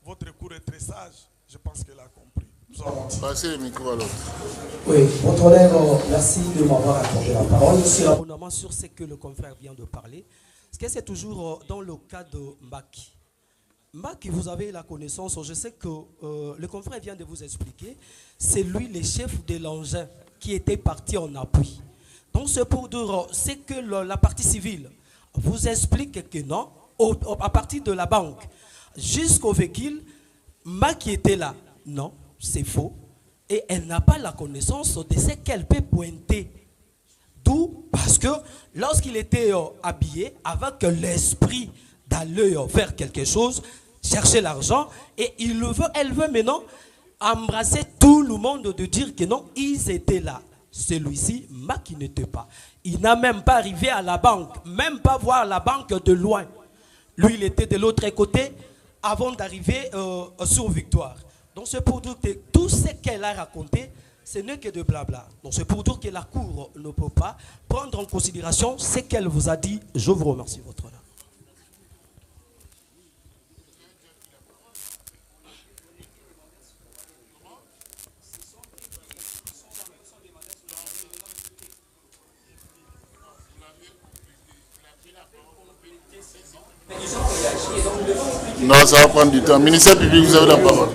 votre cour est très sage. Je pense qu'elle a compris. Passez le micro à l'autre. Oui, votre honneur, merci de m'avoir accordé la parole. Je suis abondamment sur ce que le confrère vient de parler. Parce que c'est toujours dans le cas de Mbaki. Mbaki, vous avez la connaissance, je sais que le confrère vient de vous expliquer, c'est lui le chef de l'engin qui était parti en appui. Donc c'est pour dire, c'est que la partie civile vous explique que non, à partir de la banque jusqu'au véhicule, Mbaki était là. Non, c'est faux. Et elle n'a pas la connaissance de ce qu'elle peut pointer. D'où, parce que lorsqu'il était habillé, avec l'esprit d'aller faire quelque chose, chercher l'argent, et elle veut maintenant embrasser tout le monde de dire que non, ils étaient là. Celui-ci, Mbaki n'était pas. Il n'a même pas arrivé à la banque, même pas voir la banque de loin. Lui, il était de l'autre côté avant d'arriver sur Victoire. Donc c'est pour dire que tout ce qu'elle a raconté, ce n'est que de blabla. Donc c'est pour dire que la Cour ne peut pas prendre en considération ce qu'elle vous a dit. Je vous remercie, votre honneur. Non, ça va prendre du temps. Ministère public, vous avez la parole.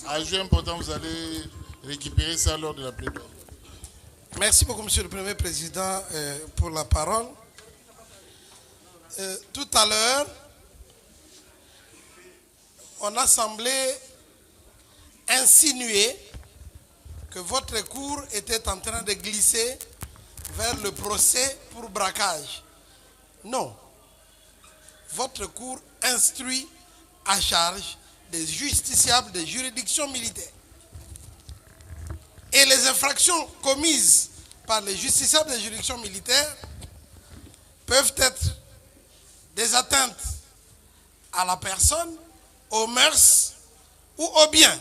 Ajout important, vous allez récupérer ça lors de la plaidoirie. Merci beaucoup, Monsieur le Premier Président, pour la parole. Tout à l'heure, on a semblé insinuer que votre cour était en train de glisser vers le procès pour braquage. Non. Votre cour instruit à charge des justiciables des juridictions militaires. Et les infractions commises par les justiciables des juridictions militaires peuvent être des atteintes à la personne, aux mœurs ou aux biens.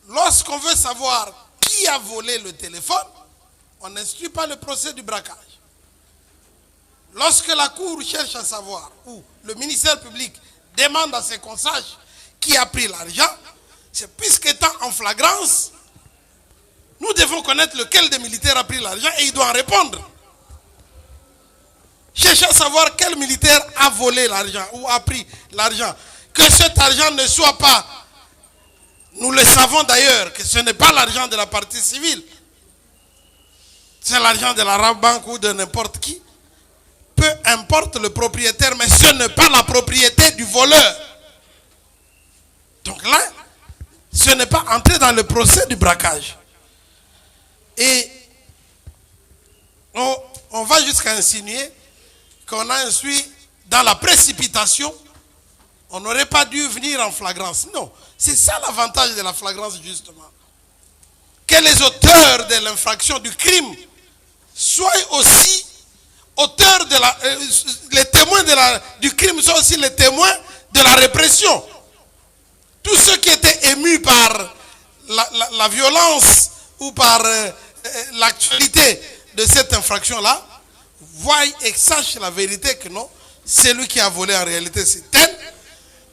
Lorsqu'on veut savoir qui a volé le téléphone, on n'instruit pas le procès du braquage. Lorsque la Cour cherche à savoir, ou le ministère public demande à ce qu'on sache qui a pris l'argent, c'est puisqu'étant en flagrance, nous devons connaître lequel des militaires a pris l'argent et il doit en répondre. Chercher à savoir quel militaire a volé l'argent ou a pris l'argent. Que cet argent ne soit pas, nous le savons d'ailleurs, que ce n'est pas l'argent de la partie civile, c'est l'argent de la Rabank ou de n'importe qui, peut peu importe le propriétaire, mais ce n'est pas la propriété du voleur. Donc là, ce n'est pas entrer dans le procès du braquage. Et on va jusqu'à insinuer qu'on a insuit dans la précipitation, on n'aurait pas dû venir en flagrance. Non, c'est ça l'avantage de la flagrance justement. Que les auteurs de l'infraction du crime soient aussi auteurs de la... les témoins du crime soient aussi les témoins de la répression. Tous ceux qui étaient émus par la violence ou par l'actualité de cette infraction-là, voient et sachent la vérité que non, celui qui a volé en réalité c'est tel,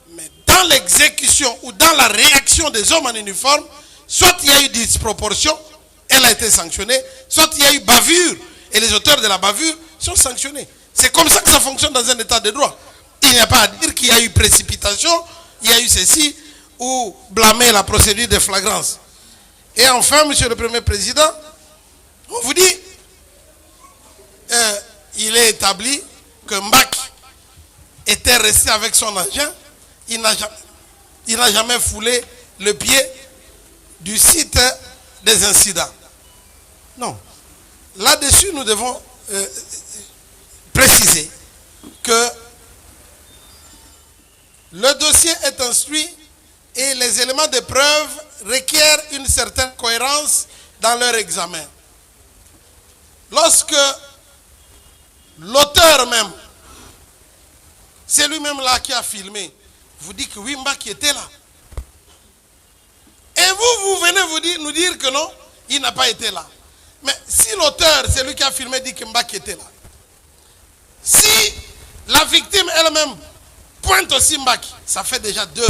mais dans l'exécution ou dans la réaction des hommes en uniforme, soit il y a eu disproportion, elle a été sanctionnée, soit il y a eu bavure, et les auteurs de la bavure sont sanctionnés. C'est comme ça que ça fonctionne dans un état de droit. Il n'y a pas à dire qu'il y a eu précipitation, il y a eu ceci, ou blâmer la procédure de flagrance. Et enfin, Monsieur le Premier Président, on vous dit, il est établi que Mbaki était resté avec son agent, il n'a jamais foulé le pied du site des incidents. Non. Là-dessus, nous devons préciser que le dossier est instruit et les éléments de preuve requièrent une certaine cohérence dans leur examen. Lorsque l'auteur même, c'est lui-même là qui a filmé, vous dit que oui, Mbaki était là. Et vous venez nous dire que non, il n'a pas été là. Mais si l'auteur, c'est lui qui a filmé, dit que Mbaki était là. Si la victime elle-même pointe aussi Mbaki, ça fait déjà deux.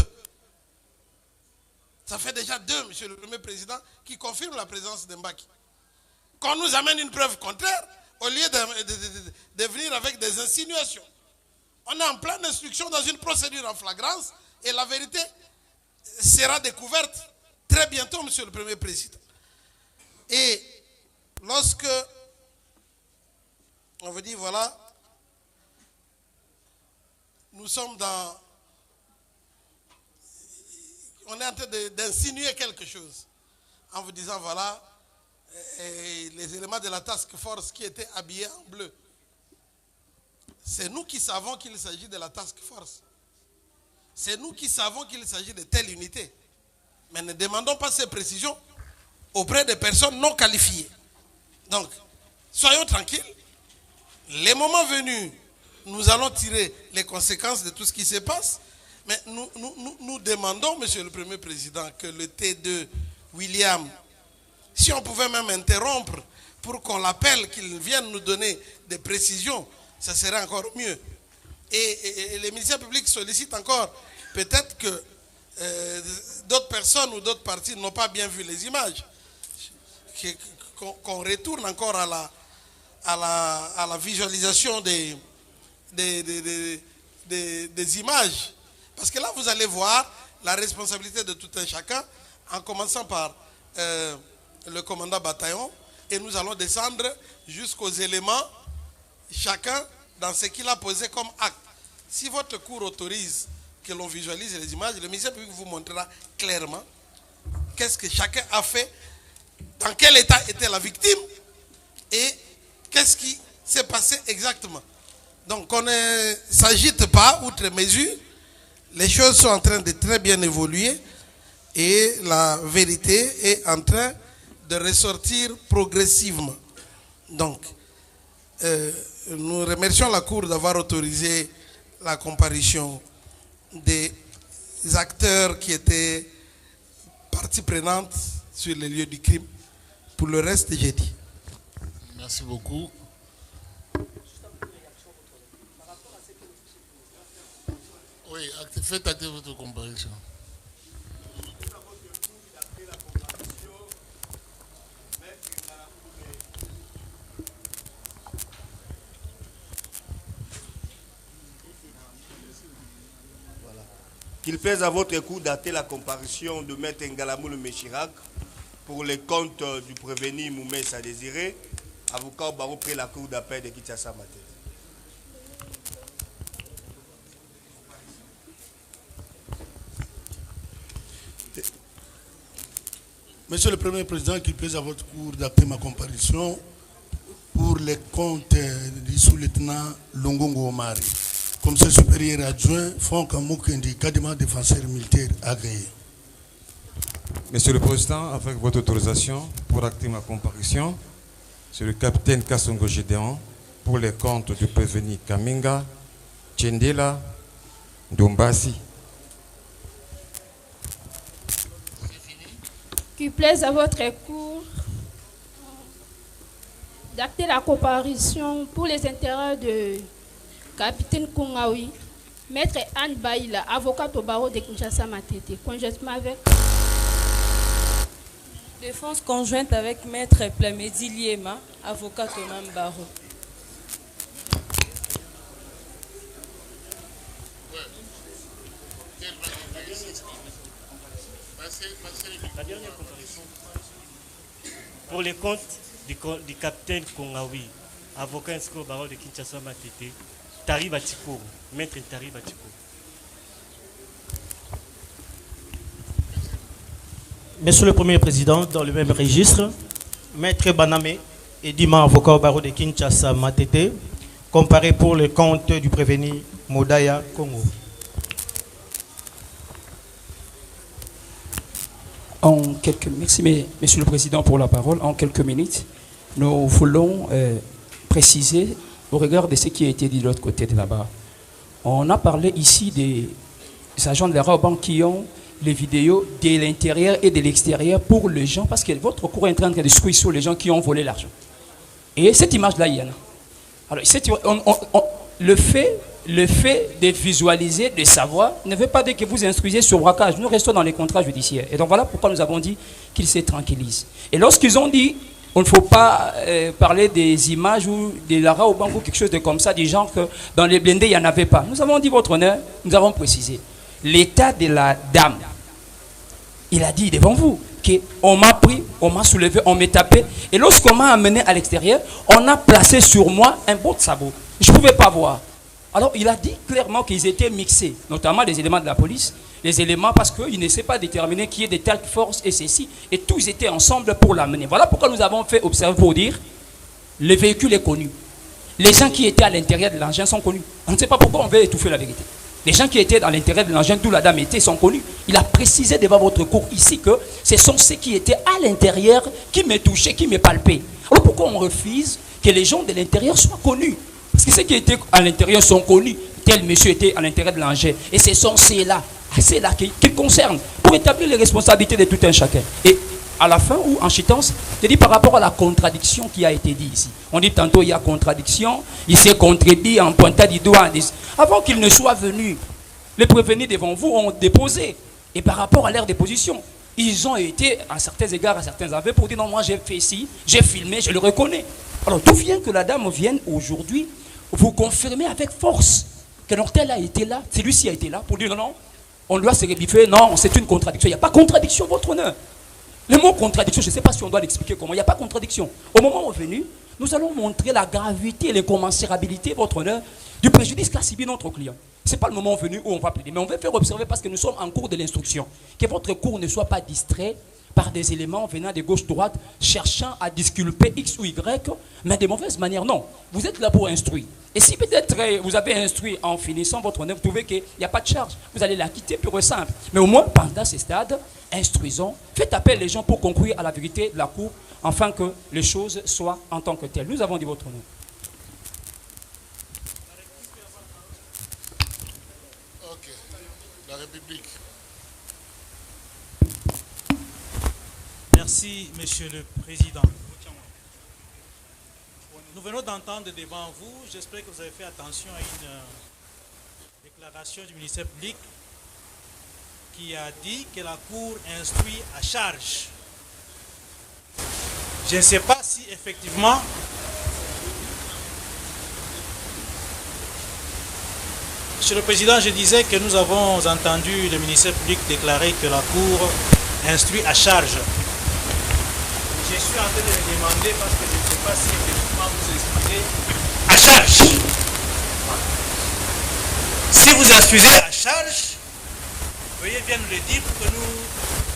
Ça fait déjà deux, Monsieur le Premier Président, qui confirment la présence de Mbaki. Qu'on nous amène une preuve contraire, au lieu de venir avec des insinuations. On est en pleine instruction dans une procédure en flagrance et la vérité sera découverte très bientôt, Monsieur le Premier Président. Et lorsque on vous dit, voilà, nous sommes dans... On est en train d'insinuer quelque chose en vous disant, voilà, les éléments de la task force qui étaient habillés en bleu. C'est nous qui savons qu'il s'agit de la task force. C'est nous qui savons qu'il s'agit de telle unité. Mais ne demandons pas ces précisions auprès de personnes non qualifiées. Donc, soyons tranquilles. Les moments venus, nous allons tirer les conséquences de tout ce qui se passe. Mais nous demandons, Monsieur le Premier Président, que le T2 William, si on pouvait même interrompre pour qu'on l'appelle, qu'il vienne nous donner des précisions, ça serait encore mieux. Et les ministères publics sollicitent encore, peut-être que d'autres personnes ou d'autres partis n'ont pas bien vu les images, qu'on retourne encore à la visualisation des images. Parce que là, vous allez voir la responsabilité de tout un chacun, en commençant par le commandant bataillon, et nous allons descendre jusqu'aux éléments, chacun dans ce qu'il a posé comme acte. Si votre cour autorise que l'on visualise les images, le ministère public vous montrera clairement qu'est-ce que chacun a fait, dans quel état était la victime, et qu'est-ce qui s'est passé exactement. Donc on ne s'agite pas outre mesure. Les choses sont en train de très bien évoluer et la vérité est en train de ressortir progressivement. Donc, nous remercions la Cour d'avoir autorisé la comparution des acteurs qui étaient partie prenante sur les lieux du crime. Pour le reste, j'ai dit. Merci beaucoup. Oui, faites acter votre comparution. Qu'il plaise à votre coup dater la comparution de Maître Ngalamou le Méchirac pour les comptes du prévenu Moumé Sadésiré, avocat au barreau près la cour d'appel de Kinshasa Matin. Monsieur le Premier Président, qu'il plaise à votre cour d'acter ma comparution pour les comptes du sous-lieutenant Longongo Omari, commissaire supérieur adjoint, Franck Amoukendi, cadiment défenseur militaire agréé. Monsieur le Président, avec votre autorisation pour acter ma comparution, c'est le capitaine Kassongo Gédéon pour les comptes du prévenu Kaminga, Tchendela, Ndombasi. Qu'il plaise à votre cour d'acter la comparution pour les intérêts de capitaine Kongawi, maître Anne Baïla, avocat au barreau de Kinshasa Matete, conjointement avec défense conjointe avec maître Plamedi Liema, avocat au même barreau. La dernière comparution pour les comptes du capitaine Kongawi, avocat inscrit au barreau de Kinshasa Matete, Tari Batiko, maître Tari Batiko. Monsieur le Premier Président, dans le même registre, maître Baname Edima, avocat au barreau de Kinshasa Matete, comparé pour le compte du prévenu Modaya Congo. Merci, Monsieur le Président, pour la parole. En quelques minutes, nous voulons préciser au regard de ce qui a été dit de l'autre côté de là-bas. On a parlé ici des agents de la Raoban qui ont les vidéos de l'intérieur et de l'extérieur pour les gens, parce que votre cours est en train de discuter sur les gens qui ont volé l'argent. Et cette image-là, il y en a. Alors, le fait de visualiser, de savoir, ne veut pas dire que vous instruisez sur braquage. Nous restons dans les contrats judiciaires. Et donc voilà pourquoi nous avons dit qu'ils se tranquillisent. Et lorsqu'ils ont dit, on ne faut pas parler des images ou de Lara au banco, quelque chose de comme ça, du genre que dans les blindés, il n'y en avait pas. Nous avons dit, votre honneur, nous avons précisé. L'état de la dame, il a dit devant vous qu'on m'a pris, on m'a soulevé, on m'a tapé. Et lorsqu'on m'a amené à l'extérieur, on a placé sur moi un beau sabot. Je ne pouvais pas voir. Alors, il a dit clairement qu'ils étaient mixés, notamment les éléments de la police, les éléments parce qu'il ne sait pas déterminer qui est de telle force et ceci, et tous étaient ensemble pour l'amener. Voilà pourquoi nous avons fait observer pour dire, le véhicule est connu. Les gens qui étaient à l'intérieur de l'engin sont connus. On ne sait pas pourquoi on veut étouffer la vérité. Les gens qui étaient dans l'intérieur de l'engin, d'où la dame était, sont connus. Il a précisé devant votre cour ici que ce sont ceux qui étaient à l'intérieur qui me touchaient, qui me palpaient. Alors pourquoi on refuse que les gens de l'intérieur soient connus? Parce que ceux qui étaient à l'intérieur sont connus. Tel monsieur était à l'intérieur de l'engin. Et ce sont ceux-là qui concernent pour établir les responsabilités de tout un chacun. Et à la fin ou en chitance, je dis par rapport à la contradiction qui a été dit ici. On dit tantôt il y a contradiction, il s'est contredit en pointant du doigt. Avant qu'il ne soit venu, les prévenus devant vous ont déposé. Et par rapport à leur déposition, ils ont été à certains égards, à certains aveux pour dire non, moi j'ai fait ici, j'ai filmé, je le reconnais. Alors d'où vient que la dame vienne aujourd'hui vous confirmer avec force que l'hôtel a été là, celui-ci a été là pour dire non, non, on doit se rebiffer, non, c'est une contradiction. Il n'y a pas contradiction, votre honneur. Le mot contradiction, je ne sais pas si on doit l'expliquer comment, il n'y a pas contradiction. Au moment venu, nous allons montrer la gravité et l'incommensurabilité, votre honneur, du préjudice qu'a subi notre client. Ce n'est pas le moment venu où on va plaider, mais on veut faire observer parce que nous sommes en cours de l'instruction. Que votre cours ne soit pas distrait par des éléments venant de gauche-droite, cherchant à disculper X ou Y, mais de mauvaise manière. Non, vous êtes là pour instruire. Et si peut-être vous avez instruit en finissant votre honneur, vous trouvez qu'il n'y a pas de charge, vous allez la quitter pure et simple. Mais au moins, pendant ces stades, instruisons, faites appel les gens pour conclure à la vérité de la cour, afin que les choses soient en tant que telles. Nous avons dit votre honneur. Ok. La République. Merci, Monsieur le Président. Nous venons d'entendre devant vous, j'espère que vous avez fait attention à une déclaration du ministère public qui a dit que la Cour instruit à charge. Je ne sais pas si effectivement Monsieur le Président, je disais que nous avons entendu le ministère public déclarer que la Cour instruit à charge. Je suis en train de le demander parce que je ne sais pas si effectivement vous exprimez à charge. Si vous instruisez à charge, veuillez bien nous le dire pour que nous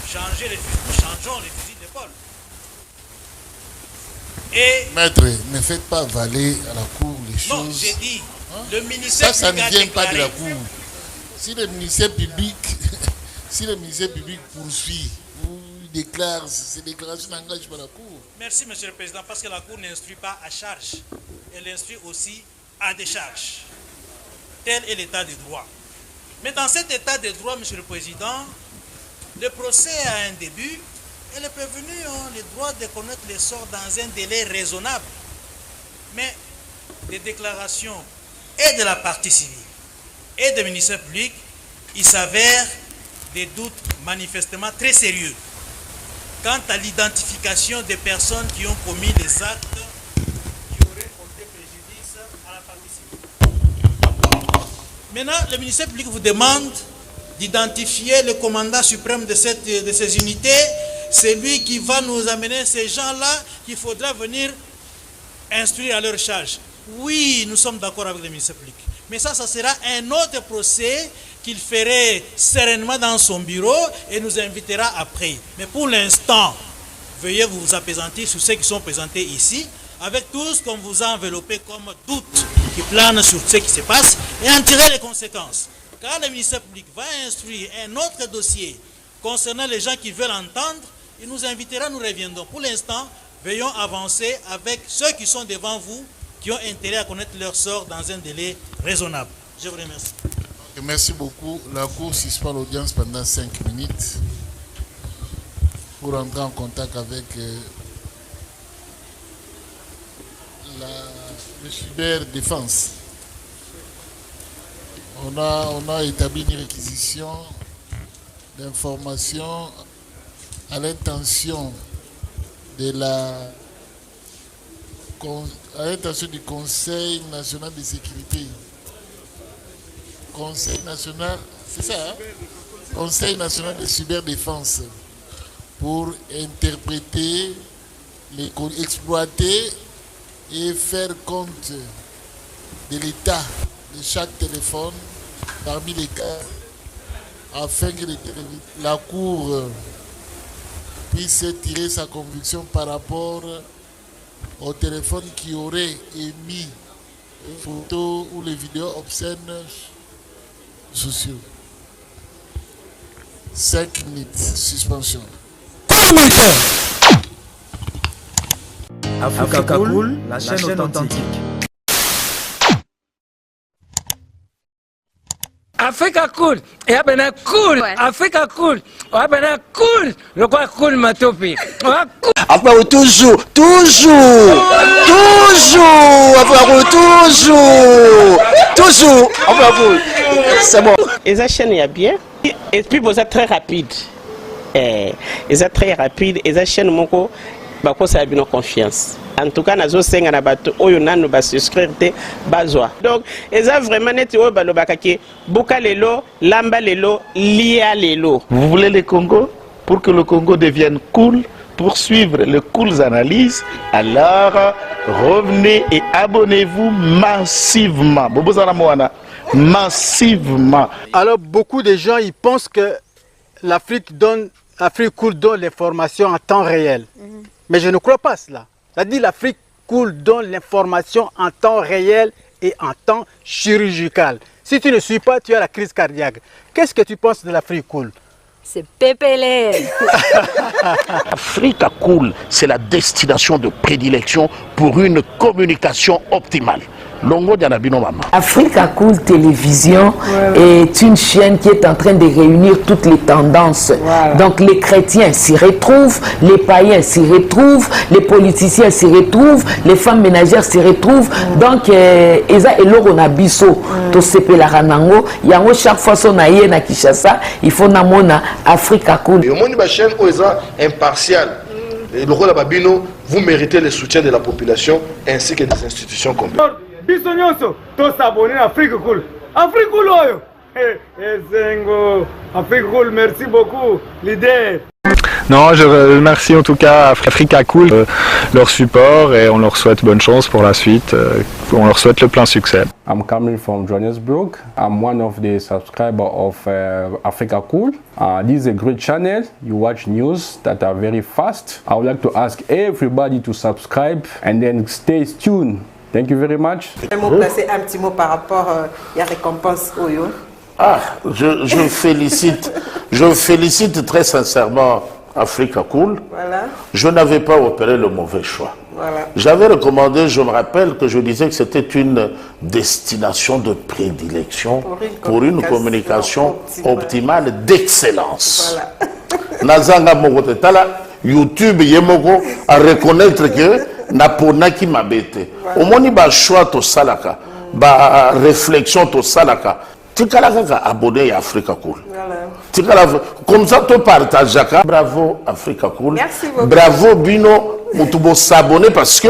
changeons les fusils d'épaule. protocole. Et Maître, ne faites pas avaler à la cour les choses. non, j'ai dit, le ministère Ça public ne a vient pas de déclaré. la cour. Si le ministère public, si le ministère public poursuit ou déclare, ces déclarations n'engagent pas la cour. Merci, Monsieur le Président, parce que la Cour n'instruit pas à charge. Elle instruit aussi à décharge. Tel est l'état de droit. Mais dans cet état de droit, Monsieur le Président, le procès a un début et les prévenus ont le droit de connaître les sorts dans un délai raisonnable. Mais des déclarations et de la partie civile et du ministère public, il s'avère des doutes manifestement très sérieux quant à l'identification des personnes qui ont commis les actes qui auraient porté préjudice à la partie civile. Maintenant, le ministère public vous demande d'identifier le commandant suprême de ces unités. C'est lui qui va nous amener ces gens-là qu'il faudra venir instruire à leur charge. Oui, nous sommes d'accord avec le ministère public. Mais ça sera un autre procès qu'il ferait sereinement dans son bureau et nous invitera après. Mais pour l'instant, veuillez vous apaisantir sur ceux qui sont présentés ici, avec tout ce qu'on vous a enveloppé comme doute qui plane sur ce qui se passe et en tirer les conséquences. Quand le ministère public va instruire un autre dossier concernant les gens qui veulent entendre, il nous invitera, nous reviendrons. Pour l'instant, veillons avancer avec ceux qui sont devant vous, qui ont intérêt à connaître leur sort dans un délai raisonnable. Je vous remercie. Merci beaucoup. La Cour suspend l'audience pendant 5 minutes pour entrer en contact avec le cyberdéfense. On a établi une réquisition d'informations à l'intention de à l'intention du Conseil national de sécurité. Conseil national, c'est ça, hein? Conseil national de cyberdéfense, pour interpréter, exploiter et faire compte de l'état de chaque téléphone parmi les cas, afin que la Cour puisse tirer sa conviction par rapport au téléphone qui aurait émis les photos ou les vidéos obscènes sociaux. 5 minutes, suspension. Africa Cool, la chaîne authentique. Africa Cool, et abena cool, Africa Cool, abena cool, le quoi cool matopi. Après toujours, c'est bon. Et ça chaîne est bien, et puis vous êtes très rapide. Et ça très rapide, et ça chaîne moko, bako ça a bien confiance. En tout cas, nazo senga na bato oyo nanu ba souscrire te bazwa. Donc, eza vraiment neti oyo balobakaki buka lelo, lamba lelo, lia lelo. Vous voulez le Congo? Pour que le Congo devienne cool, pour suivre les cool analyses, alors revenez et abonnez-vous massivement. Massivement. Alors, beaucoup de gens ils pensent que l'Afrique cool donne l'information en temps réel. Mais je ne crois pas cela. C'est-à-dire l'Afrique cool donne l'information en temps réel et en temps chirurgical. Si tu ne suis pas, tu as la crise cardiaque. Qu'est-ce que tu penses de l'Afrique cool? C'est PPL. Africa Cool, c'est la destination de prédilection pour une communication optimale. Africa Cool Télévision est une chaîne qui est en train de réunir toutes les tendances. Donc les chrétiens s'y retrouvent, les païens s'y retrouvent, les politiciens s'y retrouvent, les femmes ménagères s'y retrouvent. Donc eza eloko na biso to sepela ranango yango chaque fois son aye na Kinshasa, il faut namona Africa Cool. Et au monde de chaîne oza impartial. Et le rôle de Babino, vous méritez le soutien de la population ainsi que des institutions complètes. Biso nyonso to s'abonner à Afrique Cool. Afrique Cool oyo. Zengo, Afrique Cool, merci beaucoup, leader. Non, je remercie en tout cas Africa Cool, leur support et on leur souhaite bonne chance pour la suite. On leur souhaite le plein succès. I'm coming from Johannesburg. I'm one of the subscribers of Africa Cool. This is a great channel. You watch news that are very fast. I would like to ask everybody to subscribe and then stay tuned. Thank you very much. Placer un petit mot par rapport à la récompense Oyo. Ah, je félicite très sincèrement Africa Cool. Voilà. Je n'avais pas opéré le mauvais choix. Voilà. J'avais recommandé, je me rappelle que je disais que c'était une destination de prédilection pour une communication optimale d'excellence. Nazanga Mogotala, YouTube Yemoko, à reconnaître que Naponaki Mabete. Au moins, il choix to salaka, ba réflexion to salaka. Tikalaka abonné à Africa Cool. Comme ça, tu partages. Bravo Africa Cool. Merci beaucoup. Bravo Bino. Mutubo s'abonner parce que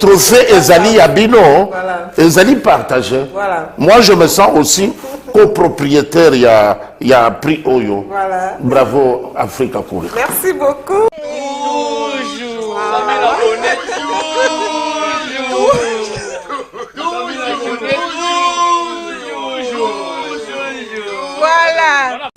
trophée Ezali à Bino, Ezali partagé. Voilà. Moi, je me sens aussi copropriétaire. Il y a prix Oyo. Voilà. Bravo Africa Cool. Merci beaucoup. Toujours. Voilà.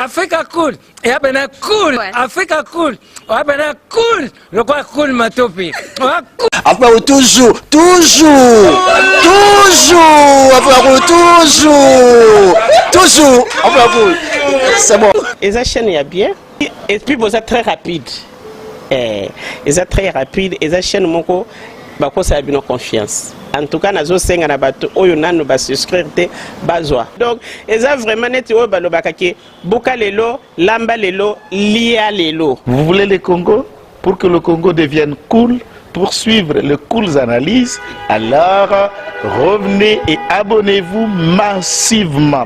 Africa Cool, et abena cool, Africa Cool, abena cool, le quoi cool matopi. Après toujours, c'est bon. Et ça chaîne est bien, et puis vous êtes très rapide. Et ça très rapide, et ça chaîne moko, bako ça a bien confiance. En tout cas, nazo senga na bato oyo nanu ba souscrire te bazwa. Donc, eza vraiment neti oyo balobaka ke buka lelo, lamba lelo, lia lelo. Vous voulez le Congo? Pour que le Congo devienne cool, pour suivre les cools analyses, alors revenez et abonnez-vous massivement.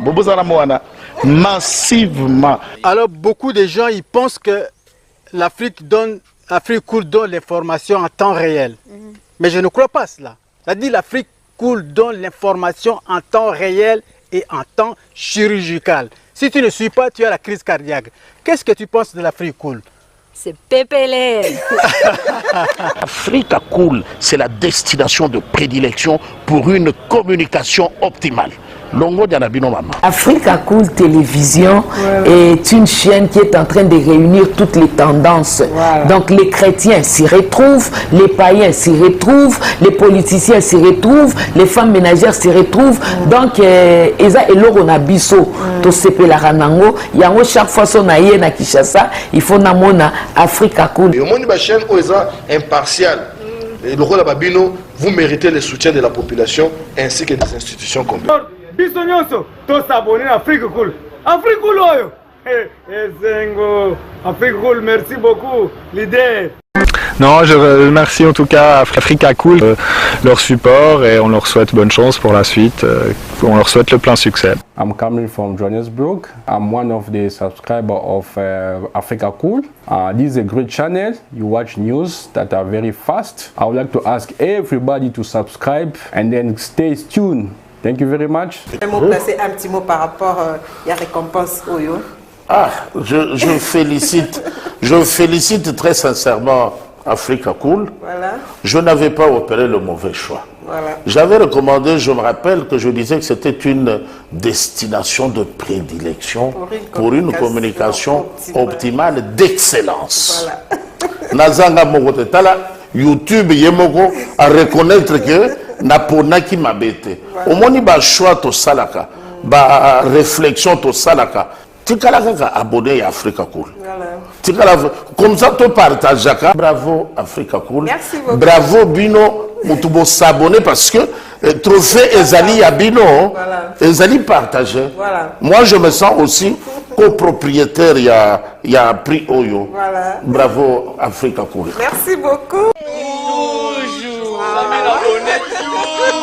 Massivement. Alors, beaucoup de gens ils pensent que l'Afrique Cool donne l'information en temps réel. Mais je ne crois pas cela. C'est-à-dire l'Afrique Cool donne l'information en temps réel et en temps chirurgical. Si tu ne suis pas, tu as la crise cardiaque. Qu'est-ce que tu penses de l'Afrique Cool? C'est PPLR. Africa Cool, c'est la destination de prédilection pour une communication optimale. Longo Dianabino Mama. Africa Cool Télévision est une chaîne qui est en train de réunir toutes les tendances. Donc les chrétiens s'y retrouvent, les païens s'y retrouvent, les politiciens s'y retrouvent, les femmes ménagères s'y retrouvent. Donc Eza et Lorona Bisso, to sepe la ranango, yango chaque fois son aïe na Kinshasa, il faut namona Africa Cool. Et au moins une chaîne Oeza impartiale. Et le rôle de Babino, vous méritez le soutien de la population ainsi que des institutions complètes. Biso nyonso to s'abonner à Africa Cool. Africa Cool oyo. Zengo. Africa Cool, merci beaucoup leader. Non, je remercie en tout cas Africa Cool, leur support et on leur souhaite bonne chance pour la suite. On leur souhaite le plein succès. I'm coming from Johannesburg. I'm one of the subscribers of Africa Cool. This is a great channel. You watch news that are very fast. I would like to ask everybody to subscribe and then stay tuned. Thank you very much. Placer un petit mot par rapport à la récompense Oyo. Ah, je félicite très sincèrement Africa Cool. Voilà. Je n'avais pas opéré le mauvais choix. Voilà. J'avais recommandé, je me rappelle que je disais que c'était une destination de prédilection pour une communication optimale d'excellence. Nazanga Mogotala, YouTube Yemoko, à reconnaître que Naponaki Mabete. Au moins, il y a choix to salaka, ba réflexion to salaka. Tikalaka abonné à Africa Cool. Comme ça, tu partages. Bravo Africa Cool. Merci beaucoup. Bravo Bino. Mutubo s'abonner parce que trophée Ezali à Bino, Ezali partagé. Moi, je me sens aussi copropriétaire. Il y a prix Oyo. Voilà. Bravo Africa Cool. Merci beaucoup. Toujours. bonjour.